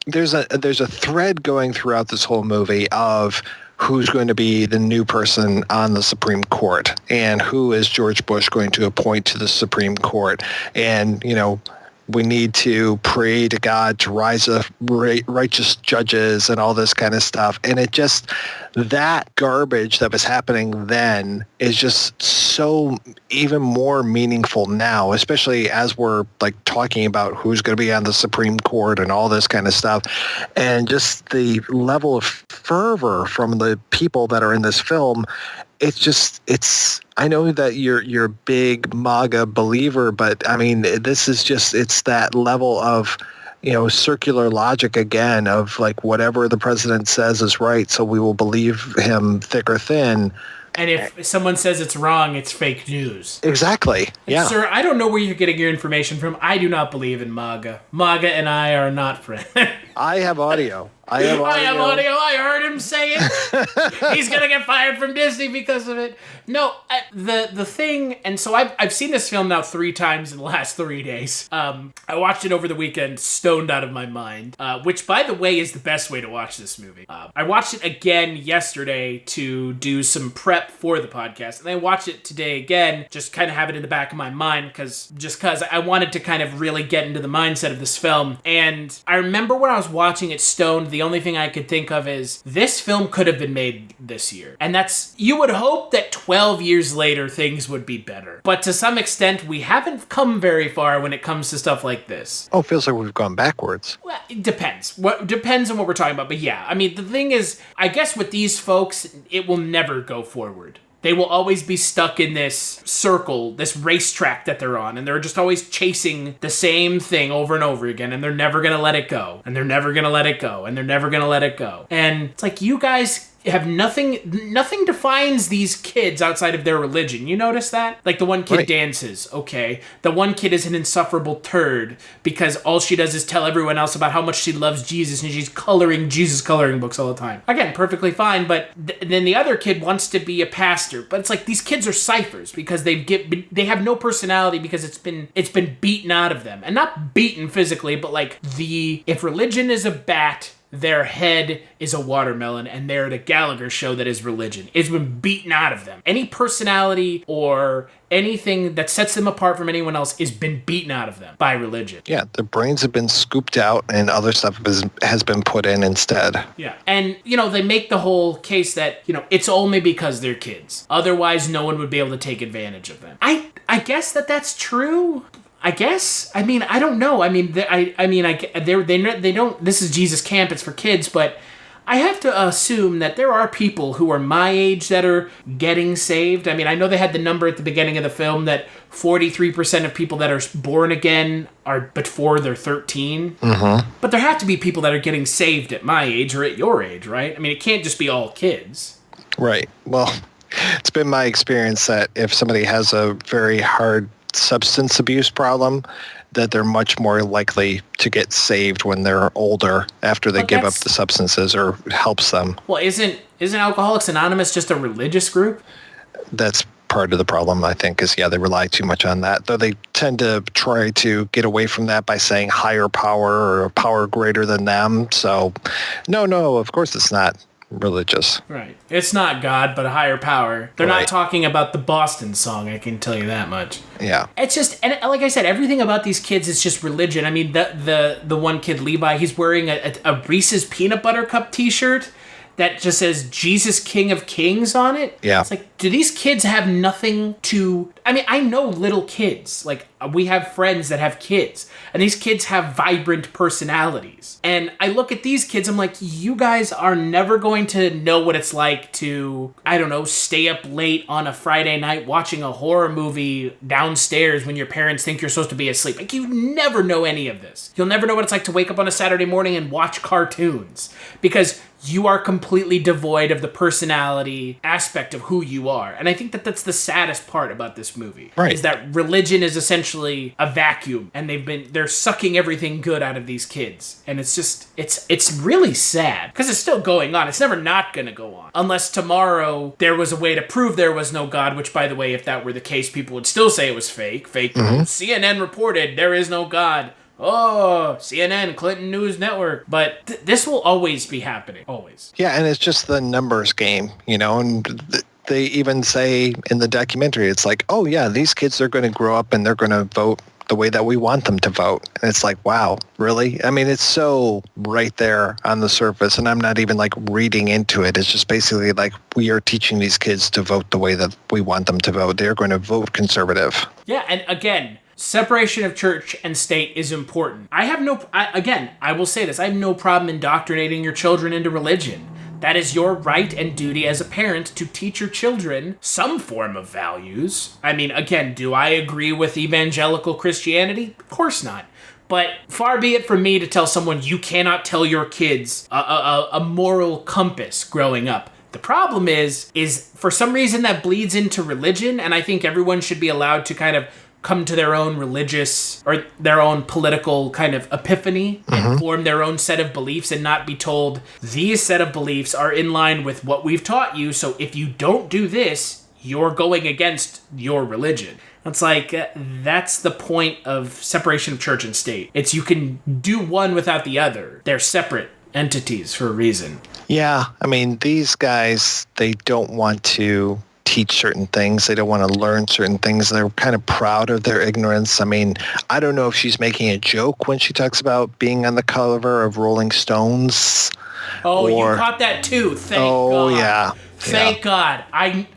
there's a thread going throughout this whole movie of who's going to be the new person on the Supreme Court and who is George Bush going to appoint to the Supreme Court. And, we need to pray to God to rise up righteous judges and all this kind of stuff. And it just, that garbage that was happening then is just so even more meaningful now, especially as we're talking about who's going to be on the Supreme Court and all this kind of stuff. And just the level of fervor from the people that are in this film, I know that you're a big MAGA believer, but I mean, this is just, it's that level of, circular logic again of whatever the president says is right, so we will believe him thick or thin. And if someone says it's wrong, it's fake news. Exactly. Yeah. Sir, I don't know where you're getting your information from. I do not believe in MAGA. MAGA and I are not friends. I have audio. I have audio. I heard him say it. He's going to get fired from Disney because of it. No, the thing, and so I've seen this film now 3 times in the last 3 days. I watched it over the weekend, stoned out of my mind, which, by the way, is the best way to watch this movie. I watched it again yesterday to do some prep for the podcast, and I watched it today again, just kind of have it in the back of my mind, because I wanted to kind of really get into the mindset of this film. And I remember when I was watching it stoned, the only thing I could think of is this film could have been made this year. And you would hope that 12 years later things would be better. But to some extent, we haven't come very far when it comes to stuff like this. Oh, it feels like we've gone backwards. Well, it depends. Depends on what we're talking about. But yeah, I mean, the thing is, I guess with these folks, it will never go forward. They will always be stuck in this circle, this racetrack that they're on, and they're just always chasing the same thing over and over again, and they're never going to let it go, and they're never going to let it go, and they're never going to let it go. And it's like, you guys have nothing defines these kids outside of their religion. You notice that? Like, the one kid dances, okay. The one kid is an insufferable turd because all she does is tell everyone else about how much she loves Jesus, and she's coloring Jesus coloring books all the time. Again, perfectly fine, but then the other kid wants to be a pastor. But it's like, these kids are ciphers because they have no personality because it's been beaten out of them. And not beaten physically, but if religion is a bat, their head is a watermelon, and they're at a Gallagher show that is religion. It's been beaten out of them. Any personality or anything that sets them apart from anyone else has been beaten out of them by religion. Yeah, their brains have been scooped out and other stuff has been put in instead. Yeah, and, they make the whole case that, it's only because they're kids. Otherwise, no one would be able to take advantage of them. I guess that's true. I guess. I mean, I don't know. I mean, they don't. This is Jesus Camp. It's for kids, but I have to assume that there are people who are my age that are getting saved. I mean, I know they had the number at the beginning of the film that 43% of people that are born again are before they're 13. Mm-hmm. But there have to be people that are getting saved at my age or at your age, right? I mean, it can't just be all kids. Right. Well, it's been my experience that if somebody has a very hard substance abuse problem, that they're much more likely to get saved when they're older after they give up the substances or helps them. Well, isn't Alcoholics Anonymous just a religious group? That's part of the problem, I think, is, they rely too much on that. Though they tend to try to get away from that by saying higher power or a power greater than them. So, no, of course it's not religious. Right. It's not God, but a higher power. They're not talking about the Boston song, I can tell you that much. Yeah. It's just, and like I said, everything about these kids is just religion. I mean, the one kid, Levi, he's wearing a Reese's Peanut Butter Cup t-shirt that just says Jesus King of Kings on it. Yeah. It's like, do these kids have nothing to... I mean, I know little kids. Like, we have friends that have kids. And these kids have vibrant personalities. And I look at these kids, I'm like, you guys are never going to know what it's like to, I don't know, stay up late on a Friday night watching a horror movie downstairs when your parents think you're supposed to be asleep. Like, you never know any of this. You'll never know what it's like to wake up on a Saturday morning and watch cartoons. Because you are completely devoid of the personality aspect of who you are. And I think that that's the saddest part about this movie. Right. Is that religion is essentially a vacuum, and they're sucking everything good out of these kids. And it's just, it's really sad. Because it's still going on. It's never not gonna go on. Unless tomorrow there was a way to prove there was no God, which, by the way, if that were the case, people would still say it was fake. Fake. Mm-hmm. CNN reported there is no God. Oh, CNN, Clinton News Network. But this will always be happening. Always. Yeah, and it's just the numbers game, and they even say in the documentary, it's like, oh yeah, these kids are going to grow up and they're going to vote the way that we want them to vote. And it's like, wow, really? I mean, it's so right there on the surface, and I'm not even like reading into it. It's just basically like, we are teaching these kids to vote the way that we want them to vote. They're going to vote conservative. Yeah, and again, separation of church and state is important. I will say this, I have no problem indoctrinating your children into religion. That is your right and duty as a parent to teach your children some form of values. I mean, again, do I agree with evangelical Christianity? Of course not. But far be it from me to tell someone you cannot tell your kids a moral compass growing up. The problem is for some reason that bleeds into religion, and I think everyone should be allowed to kind of come to their own religious or their own political kind of epiphany and form their own set of beliefs and not be told these set of beliefs are in line with what we've taught you, so if you don't do this, you're going against your religion. It's like, that's the point of separation of church and state. It's you can do one without the other. They're separate entities for a reason. Yeah, I mean, these guys, they don't want to teach certain things. They don't want to learn certain things. They're kind of proud of their ignorance. I mean, I don't know if she's making a joke when she talks about being on the cover of Rolling Stones. Oh, you caught that too. Thank God. Oh, yeah. Thank God.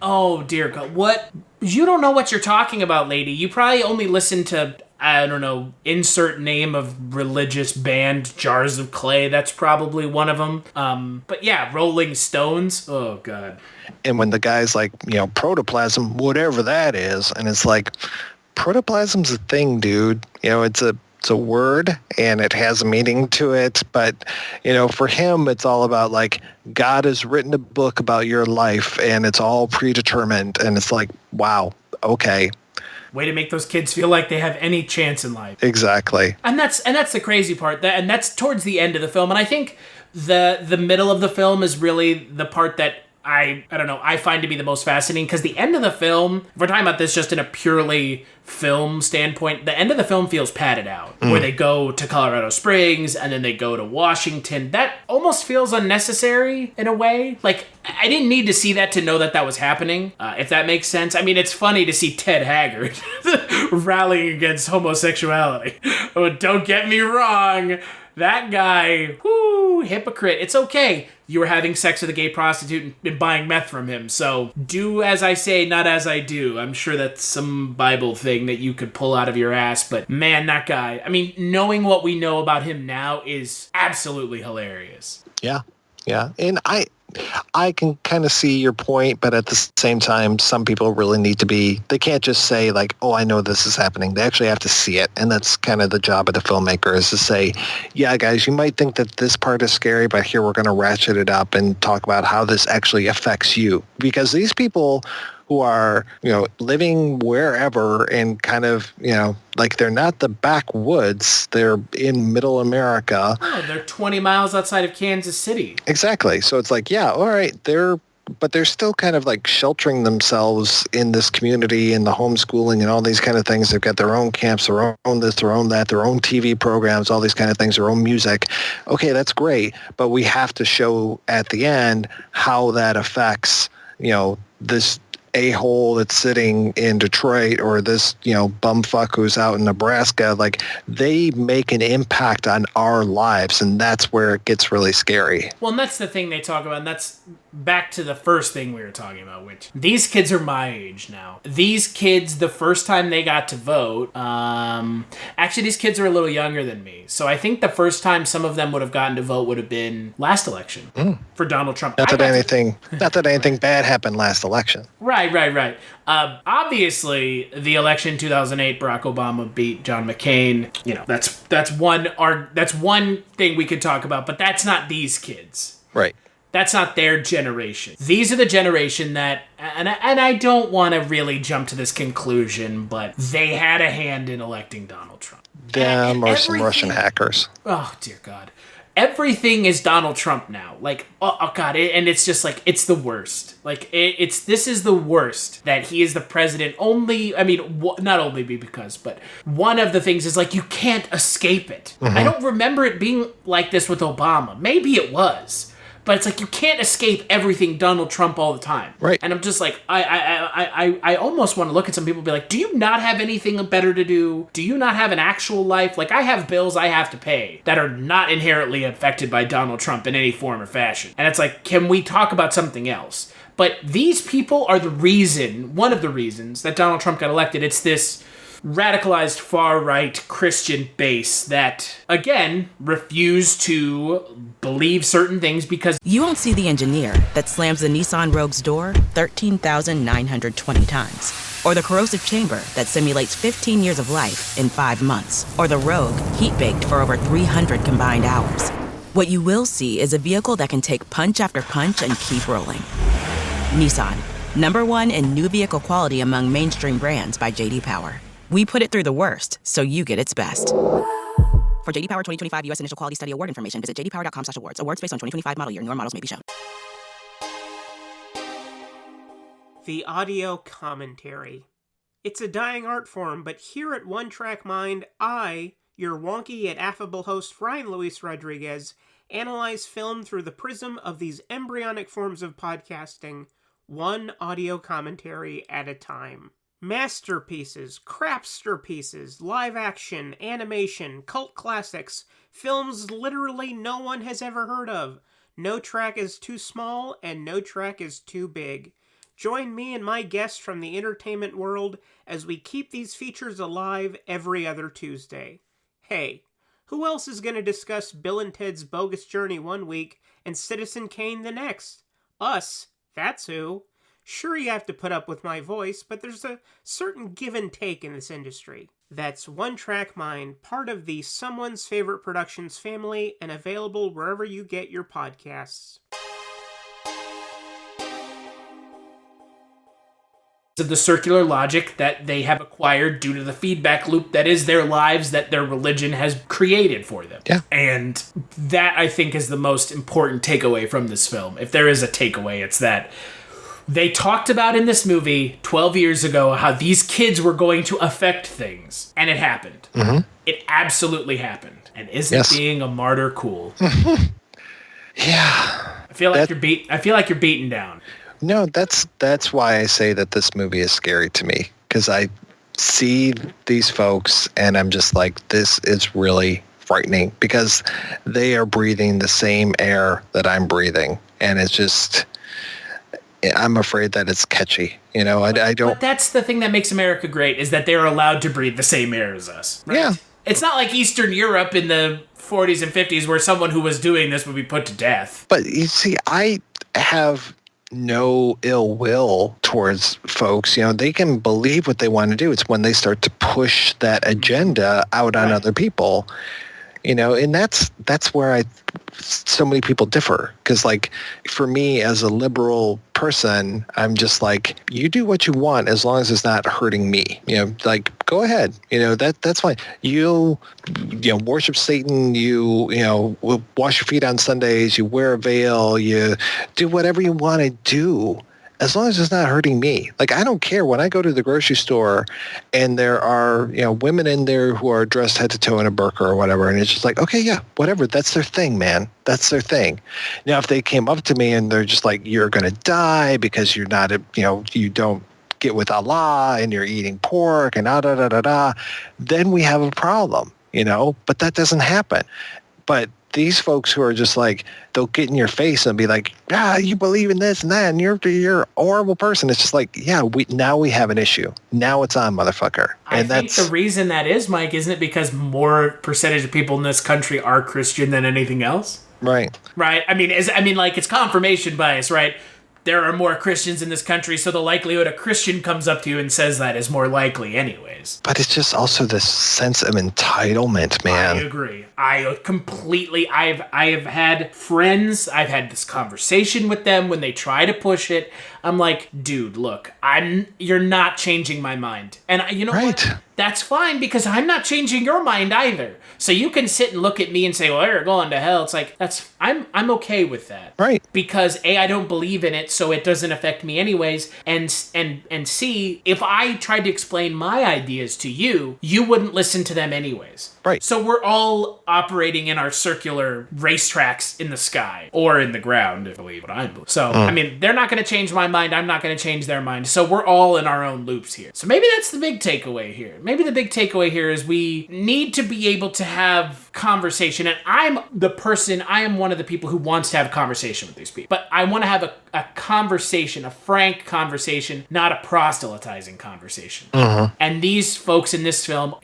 Oh, dear God. What? You don't know what you're talking about, lady. You probably only listen to, I don't know, insert name of religious band, Jars of Clay. That's probably one of them. But yeah, Rolling Stones. Oh, God. And when the guy's like, protoplasm, whatever that is, and it's like, protoplasm's a thing, dude. It's a word, and it has a meaning to it. But, for him, it's all about, like, God has written a book about your life, and it's all predetermined. And it's like, wow, okay. Way to make those kids feel like they have any chance in life. Exactly. And that's the crazy part. And that's towards the end of the film. And I think the middle of the film is really the part that I don't know, I find to be the most fascinating, because the end of the film, if we're talking about this just in a purely film standpoint, the end of the film feels padded out, where they go to Colorado Springs and then they go to Washington. That almost feels unnecessary in a way. Like, I didn't need to see that to know that was happening, if that makes sense. I mean, it's funny to see Ted Haggard rallying against homosexuality. Oh, don't get me wrong. That guy, hypocrite. It's okay. You were having sex with a gay prostitute and buying meth from him. So do as I say, not as I do. I'm sure that's some Bible thing that you could pull out of your ass. But man, that guy, I mean, knowing what we know about him now is absolutely hilarious. Yeah. Yeah, and I can kind of see your point, but at the same time, some people really need to they can't just say like, oh, I know this is happening. They actually have to see it. And that's kind of the job of the filmmaker, is to say, yeah, guys, you might think that this part is scary, but here we're going to ratchet it up and talk about how this actually affects you. Because these people who are, living wherever and kind of, like they're not the backwoods, they're in middle America. Oh, they're 20 miles outside of Kansas City. Exactly. So it's like, yeah, all right, but they're still kind of like sheltering themselves in this community and the homeschooling and all these kind of things. They've got their own camps, their own this, their own that, their own TV programs, all these kind of things, their own music. Okay, that's great, but we have to show at the end how that affects, this a-hole that's sitting in Detroit, or this, bumfuck who's out in Nebraska. Like, they make an impact on our lives, and that's where it gets really scary. Well, and that's the thing they talk about, and that's back to the first thing we were talking about, which these kids are my age now. These kids, the first time they got to vote, actually these kids are a little younger than me. So I think the first time some of them would have gotten to vote would have been last election for Donald Trump. Not that anything bad happened last election. Right. Obviously, the election in 2008, Barack Obama beat John McCain. That's one thing we could talk about, but that's not these kids. Right. That's not their generation. These are the generation that, and I don't want to really jump to this conclusion, but they had a hand in electing Donald Trump. Them or some Russian hackers. Oh, dear God. Everything is Donald Trump now. Like, oh God, and it's just like, it's the worst. Like, this is the worst that he is the president. Not only because, but one of the things is like, you can't escape it. Mm-hmm. I don't remember it being like this with Obama. Maybe it was. But it's like, you can't escape everything Donald Trump all the time. Right. And I'm just like, I almost want to look at some people and be like, do you not have anything better to do? Do you not have an actual life? Like, I have bills I have to pay that are not inherently affected by Donald Trump in any form or fashion. And it's like, can we talk about something else? But these people are one of the reasons that Donald Trump got elected. It's this radicalized far-right Christian base that, again, refuse to believe certain things because... You won't see the engineer that slams the Nissan Rogue's door 13,920 times. Or the corrosive chamber that simulates 15 years of life in 5 months. Or the Rogue heat-baked for over 300 combined hours. What you will see is a vehicle that can take punch after punch and keep rolling. Nissan, #1 in new vehicle quality among mainstream brands by J.D. Power. We put it through the worst, so you get its best. For J.D. Power 2025 U.S. Initial Quality Study Award information, visit jdpower.com/awards. Awards based on 2025 model year. Newer models may be shown. The audio commentary. It's a dying art form, but here at One Track Mind, I, your wonky yet affable host Ryan Luis Rodriguez, analyze film through the prism of these embryonic forms of podcasting, one audio commentary at a time. Masterpieces, crapster pieces, live action, animation, cult classics, films literally no one has ever heard of. No track is too small and no track is too big. Join me and my guests from the entertainment world as we keep these features alive every other Tuesday. Hey, who else is going to discuss Bill and Ted's Bogus Journey one week and Citizen Kane the next? Us, that's who. Sure, you have to put up with my voice, but there's a certain give and take in this industry. That's One Track Mind, part of the Someone's Favorite Productions family, and available wherever you get your podcasts. Of the circular logic that they have acquired due to the feedback loop that is their lives, that their religion has created for them. Yeah. And that, I think, is the most important takeaway from this film. If there is a takeaway, it's that they talked about in this movie 12 years ago how these kids were going to affect things. And it happened. Mm-hmm. It absolutely happened. And isn't being a martyr cool? Yeah. I feel like you're beaten down. No, that's why I say that this movie is scary to me. Because I see these folks and I'm just like, this is really frightening. Because they are breathing the same air that I'm breathing. And it's just... I'm afraid that it's catchy. I don't... But that's the thing that makes America great, is that they're allowed to breathe the same air as us. Right? Yeah. It's not like Eastern Europe in the 40s and 50s where someone who was doing this would be put to death. But you see, I have no ill will towards folks. They can believe what they want to do. It's when they start to push that agenda out on other people, and that's where so many people differ. Because like for me as a liberal person, I'm just like, you do what you want as long as it's not hurting me. Like go ahead. That's fine. You worship Satan. You wash your feet on Sundays. You wear a veil. You do whatever you want to do, as long as it's not hurting me. Like, I don't care when I go to the grocery store and there are, women in there who are dressed head to toe in a burqa or whatever. And it's just like, okay, yeah, whatever. That's their thing, man. That's their thing. Now, if they came up to me and they're just like, you're going to die because you're not, you don't get with Allah and you're eating pork and then we have a problem, but that doesn't happen. But these folks who are just like, they'll get in your face and be like, you believe in this and that, and you're a horrible person. It's just like, yeah, now we have an issue. Now it's on, motherfucker. And I think the reason that is, Mike, isn't it because more percentage of people in this country are Christian than anything else? Right. Right. It's confirmation bias, right? There are more Christians in this country, so the likelihood a Christian comes up to you and says that is more likely anyways. But it's just also this sense of entitlement, man. I agree. I have had friends, I've had this conversation with them when they try to push it. I'm like, dude, look, you're not changing my mind. And you know what? That's fine, because I'm not changing your mind either. So you can sit and look at me and say, well, you're going to hell. It's like, I'm okay with that. Right. Because A, I don't believe in it, so it doesn't affect me anyways. And C, if I tried to explain my ideas to you, you wouldn't listen to them anyways. Right. So we're all operating in our circular racetracks in the sky or in the ground, if you believe what I believe. So, they're not going to change my mind. I'm not going to change their mind. So we're all in our own loops here. So maybe that's the big takeaway here. Maybe the big takeaway here is we need to be able to have conversation. And I am one of the people who wants to have a conversation with these people. But I want to have a conversation, a frank conversation, not a proselytizing conversation. And these folks in this film,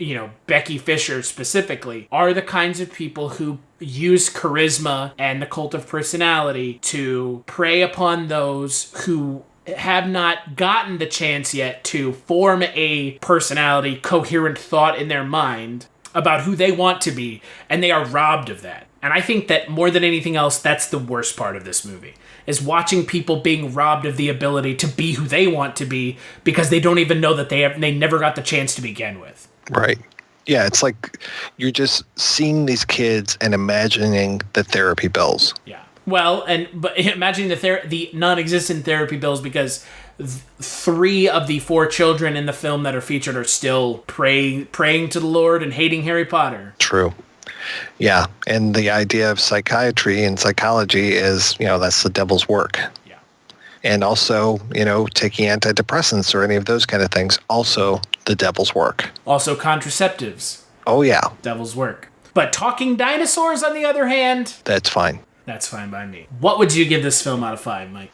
Becky Fischer specifically, are the kinds of people who use charisma and the cult of personality to prey upon those who have not gotten the chance yet to form a personality, coherent thought in their mind about who they want to be, and they are robbed of that. And I think that more than anything else, that's the worst part of this movie, is watching people being robbed of the ability to be who they want to be because they don't even know that they never got the chance to begin with. Right. Yeah, it's like you're just seeing these kids and imagining the therapy bills. Yeah. Well, but imagining the non-existent therapy bills, because 3 of the 4 children in the film that are featured are still praying to the Lord and hating Harry Potter. True. Yeah, and the idea of psychiatry and psychology is, that's the devil's work. Yeah. And also, taking antidepressants or any of those kind of things, also the devil's work. Also contraceptives. Oh, yeah. Devil's work. But talking dinosaurs, on the other hand... That's fine. That's fine by me. What would you give this film out of 5, Mike?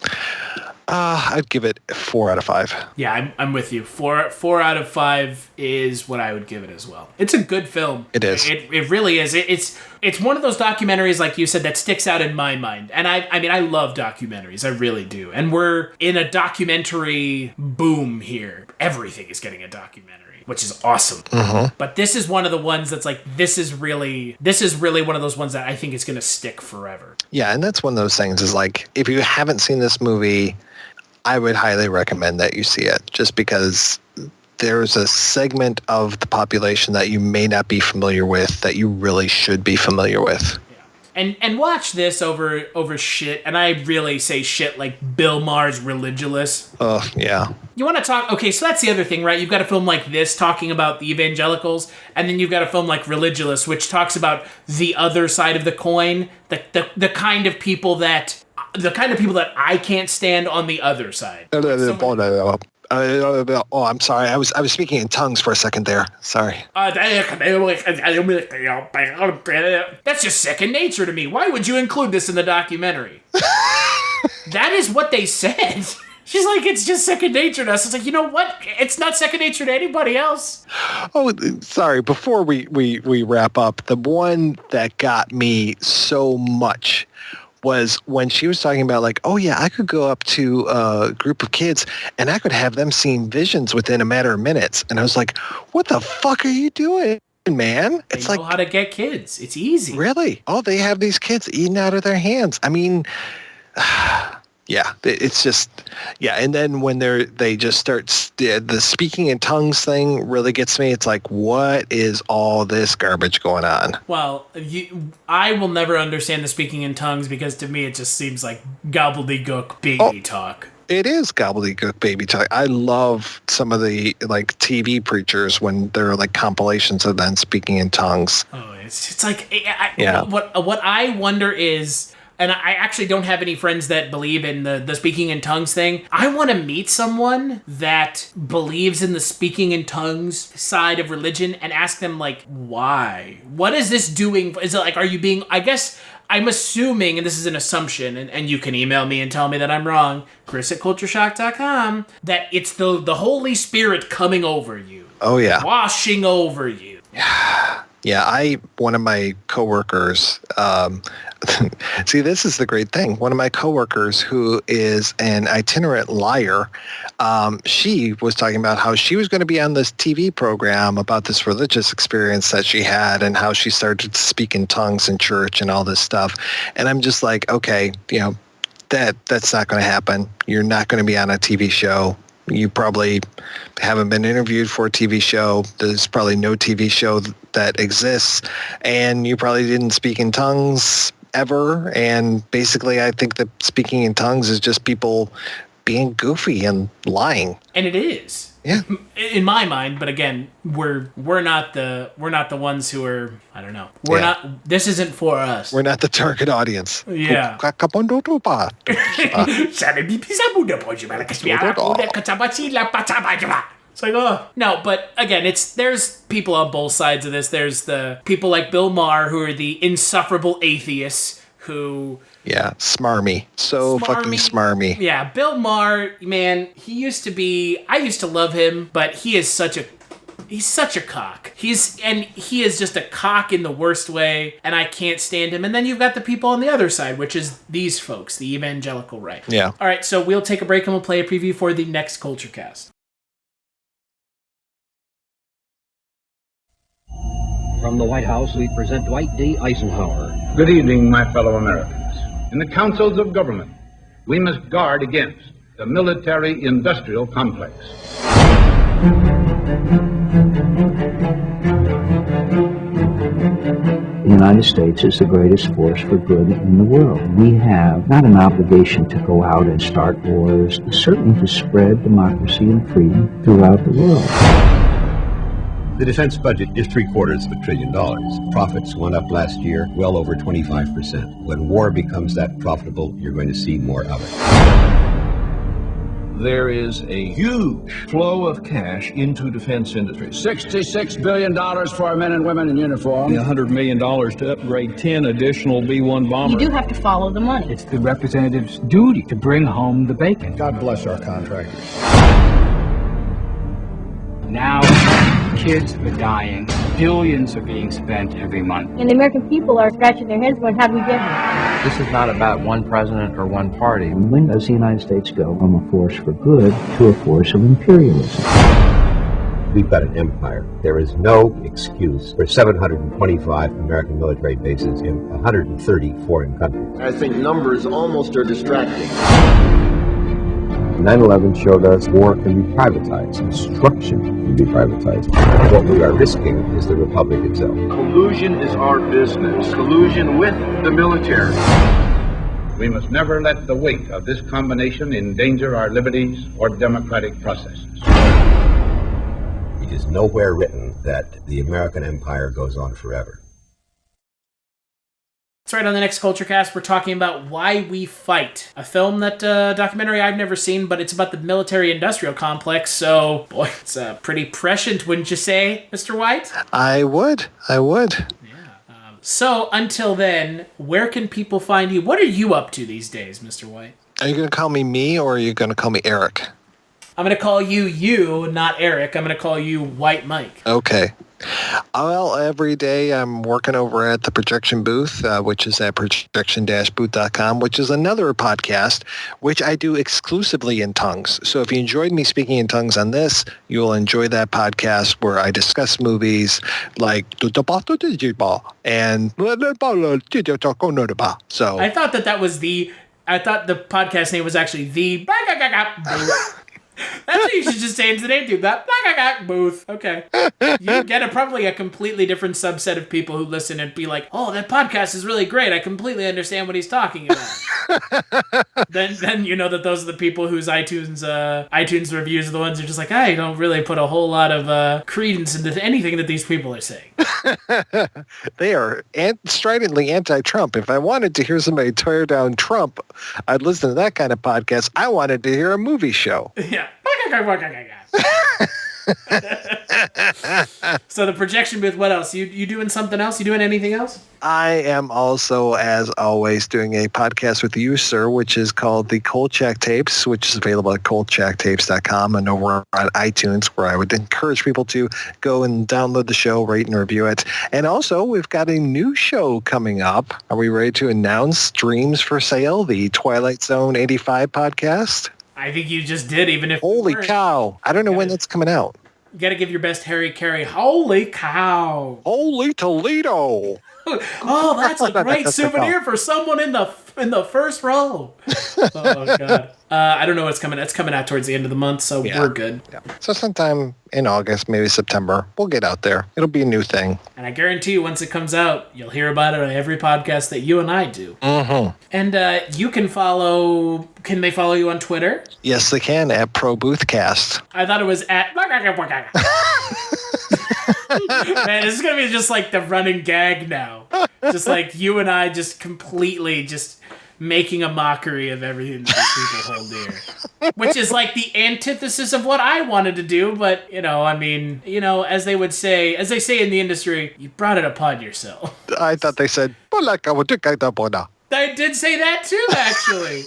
I'd give it 4 out of 5. Yeah, I'm with you. 4 out of 5 is what I would give it as well. It's a good film. It is. It really is. It's one of those documentaries, like you said, that sticks out in my mind. And I love documentaries. I really do. And we're in a documentary boom here. Everything is getting a documentary, which is awesome. But this is one of the ones that's like, this is really one of those ones that I think is going to stick forever. Yeah, and that's one of those things is like, if you haven't seen this movie, I would highly recommend that you see it, just because there's a segment of the population that you may not be familiar with that you really should be familiar with. And watch this over shit, and I really say shit like Bill Maher's Religulous. Oh, yeah. You want to talk... Okay, so that's the other thing, right? You've got a film like this talking about the evangelicals, and then you've got a film like Religulous, which talks about the other side of the coin, the kind of people that I can't stand on the other side. Oh, I'm sorry. I was speaking in tongues for a second there. Sorry. That's just second nature to me. Why would you include this in the documentary? That is what they said. She's like, it's just second nature to us. It's like, you know what? It's not second nature to anybody else. Oh, sorry. Before we wrap up, the one that got me so much was when she was talking about like, oh yeah, I could go up to a group of kids and I could have them seeing visions within a matter of minutes. And I was like, what the fuck are you doing, man? It's they know how to get kids. It's easy. Really? Oh, they have these kids eating out of their hands. I mean, yeah, it's just, yeah. And then when they just start, the speaking in tongues thing really gets me. It's like, what is all this garbage going on? Well, I will never understand the speaking in tongues because to me it just seems like gobbledygook baby talk. It is gobbledygook baby talk. I love some of the like TV preachers when there are like compilations of them speaking in tongues. Oh, it's like, What I wonder is, and I actually don't have any friends that believe in the speaking in tongues thing. I want to meet someone that believes in the speaking in tongues side of religion and ask them, like, why? What is this doing? Is it like, are you being, I guess, I'm assuming, and this is an assumption, and you can email me and tell me that I'm wrong, Chris@Kultureshock.com, that it's the Holy Spirit coming over you. Oh, yeah. Washing over you. Yeah, one of my coworkers, see, this is the great thing. One of my coworkers who is an itinerant liar, she was talking about how she was going to be on this TV program about this religious experience that she had and how she started to speak in tongues in church and all this stuff. And I'm just like, okay, that's not going to happen. You're not going to be on a TV show. You probably haven't been interviewed for a TV show. There's probably no TV show that exists. And you probably didn't speak in tongues ever. And basically, I think that speaking in tongues is just people being goofy and lying. And it is. Yeah. In my mind, but again, we're not the ones who are, I don't know. This isn't for us. We're not the target audience. Yeah. It's like, oh. No, but again, there's people on both sides of this. There's the people like Bill Maher who are the insufferable atheists who... Yeah, smarmy. Fucking smarmy. Yeah, Bill Maher, man, I used to love him, but he's such a cock. He is just a cock in the worst way, and I can't stand him. And then you've got the people on the other side, which is these folks, the evangelical right. Yeah. All right, so we'll take a break and we'll play a preview for the next Kulturecast. From the White House, we present Dwight D. Eisenhower. Good evening, my fellow Americans. In the councils of government, we must guard against the military-industrial complex. The United States is the greatest force for good in the world. We have not an obligation to go out and start wars, certainly to spread democracy and freedom throughout the world. The defense budget is $750 billion. Profits went up last year well over 25%. When war becomes that profitable, you're going to see more of it. There is a huge flow of cash into defense industry. $66 billion for our men and women in uniform. $100 million to upgrade 10 additional B-1 bombers. You do have to follow the money. It's the representative's duty to bring home the bacon. God bless our contractors. Now, kids are dying. Billions are being spent every month. And the American people are scratching their heads going, how do we get here? This is not about one president or one party. When does the United States go from a force for good to a force of imperialism? We've got an empire. There is no excuse for 725 American military bases in 130 foreign countries. I think numbers almost are distracting. 9/11 showed us war can be privatized, instruction can be privatized. What we are risking is the republic itself. Collusion is our business. Collusion with the military. We must never let the weight of this combination endanger our liberties or democratic processes. It is nowhere written that the American empire goes on forever. That's right, on the next Kulturecast, we're talking about Why We Fight, a film documentary I've never seen, but it's about the military-industrial complex, so, boy, it's pretty prescient, wouldn't you say, Mr. White? I would. So, until then, where can people find you? What are you up to these days, Mr. White? Are you going to call me, or are you going to call me Eric? I'm going to call you, not Eric. I'm going to call you White Mike. Okay. Well, every day I'm working over at the Projection Booth, which is at projection-booth.com, which is another podcast, which I do exclusively in tongues. So if you enjoyed me speaking in tongues on this, you'll enjoy that podcast where I discuss movies like and so I thought the podcast name was actually the That's what you should just change the name to. That booth. Okay. You get probably a completely different subset of people who listen and be like, oh, that podcast is really great. I completely understand what he's talking about. then you know that those are the people whose iTunes reviews are the ones who are just like, I don't really put a whole lot of credence into anything that these people are saying. They are stridently anti-Trump. If I wanted to hear somebody tear down Trump, I'd listen to that kind of podcast. I wanted to hear a movie show. Yeah. So the Projection Booth, what else? You doing something else? You doing anything else? I am also, as always, doing a podcast with you, sir, which is called the Kolchak Tapes, which is available at kolchaktapes.com and over on iTunes, where I would encourage people to go and download the show, rate and review it. And also, we've got a new show coming up. Are we ready to announce Dreams for Sale, the Twilight Zone 85 podcast? I think you just did, even if... Holy cow. I don't know when that's coming out. You got to give your best Harry Carey. Holy cow. Holy Toledo. Oh, that's a great souvenir for someone in the first row. Oh, God. I don't know what's coming. It's coming out towards the end of the month, so we're good. Yeah. So sometime in August, maybe September, we'll get out there. It'll be a new thing. And I guarantee you, once it comes out, you'll hear about it on every podcast that you and I do. Mm-hmm. And you can follow... Can they follow you on Twitter? Yes, they can, at ProBoothcast. I thought it was at... Man, this is going to be just like the running gag now. Just like you and I just completely just making a mockery of everything that these people hold dear. Which is like the antithesis of what I wanted to do, but, as they say in the industry, you brought it upon yourself. I thought they said, I did say that too, actually.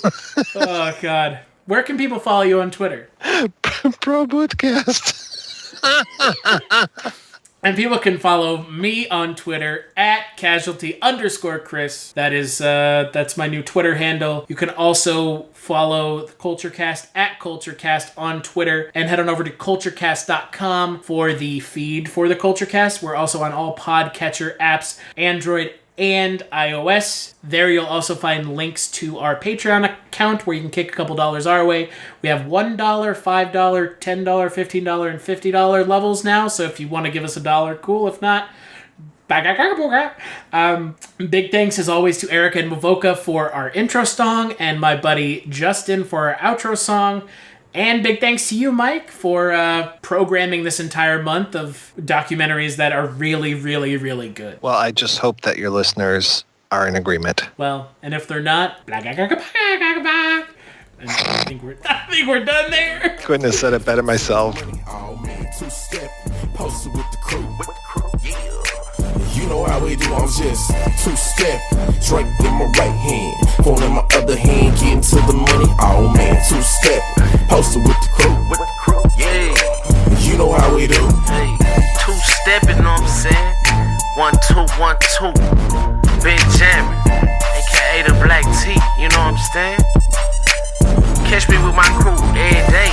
Oh, God. Where can people follow you on Twitter? ProBoothcast. And people can follow me on Twitter at casualty_Chris. That's my new Twitter handle. You can also follow the Kulturecast at Kulturecast on Twitter and head on over to Kulturecast.com for the feed for the Kulturecast. We're also on all podcatcher apps, Android and iOS. There you'll also find links to our Patreon account where you can kick a couple dollars our way. We have $1, $5, $10, $15, and $50 levels now, so if you want to give us $1, cool. If not, big thanks as always to Erica and Mavoka for our intro song and my buddy Justin for our outro song. And big thanks to you, Mike, for programming this entire month of documentaries that are really, really, really good. Well, I just hope that your listeners are in agreement. Well, and if they're not, I think we're done there. Couldn't have said it better myself. Posted with the crew. You know how we do, I'm just two-step, drink in my right hand, phone in my other hand, getting to the money, oh man, two-step, posted with the crew, yeah, you know how we do. Hey, two-stepping, know what I'm saying, 1, 2, 1, 2, Benjamin, aka the Black T, you know what I'm saying, catch me with my crew every day.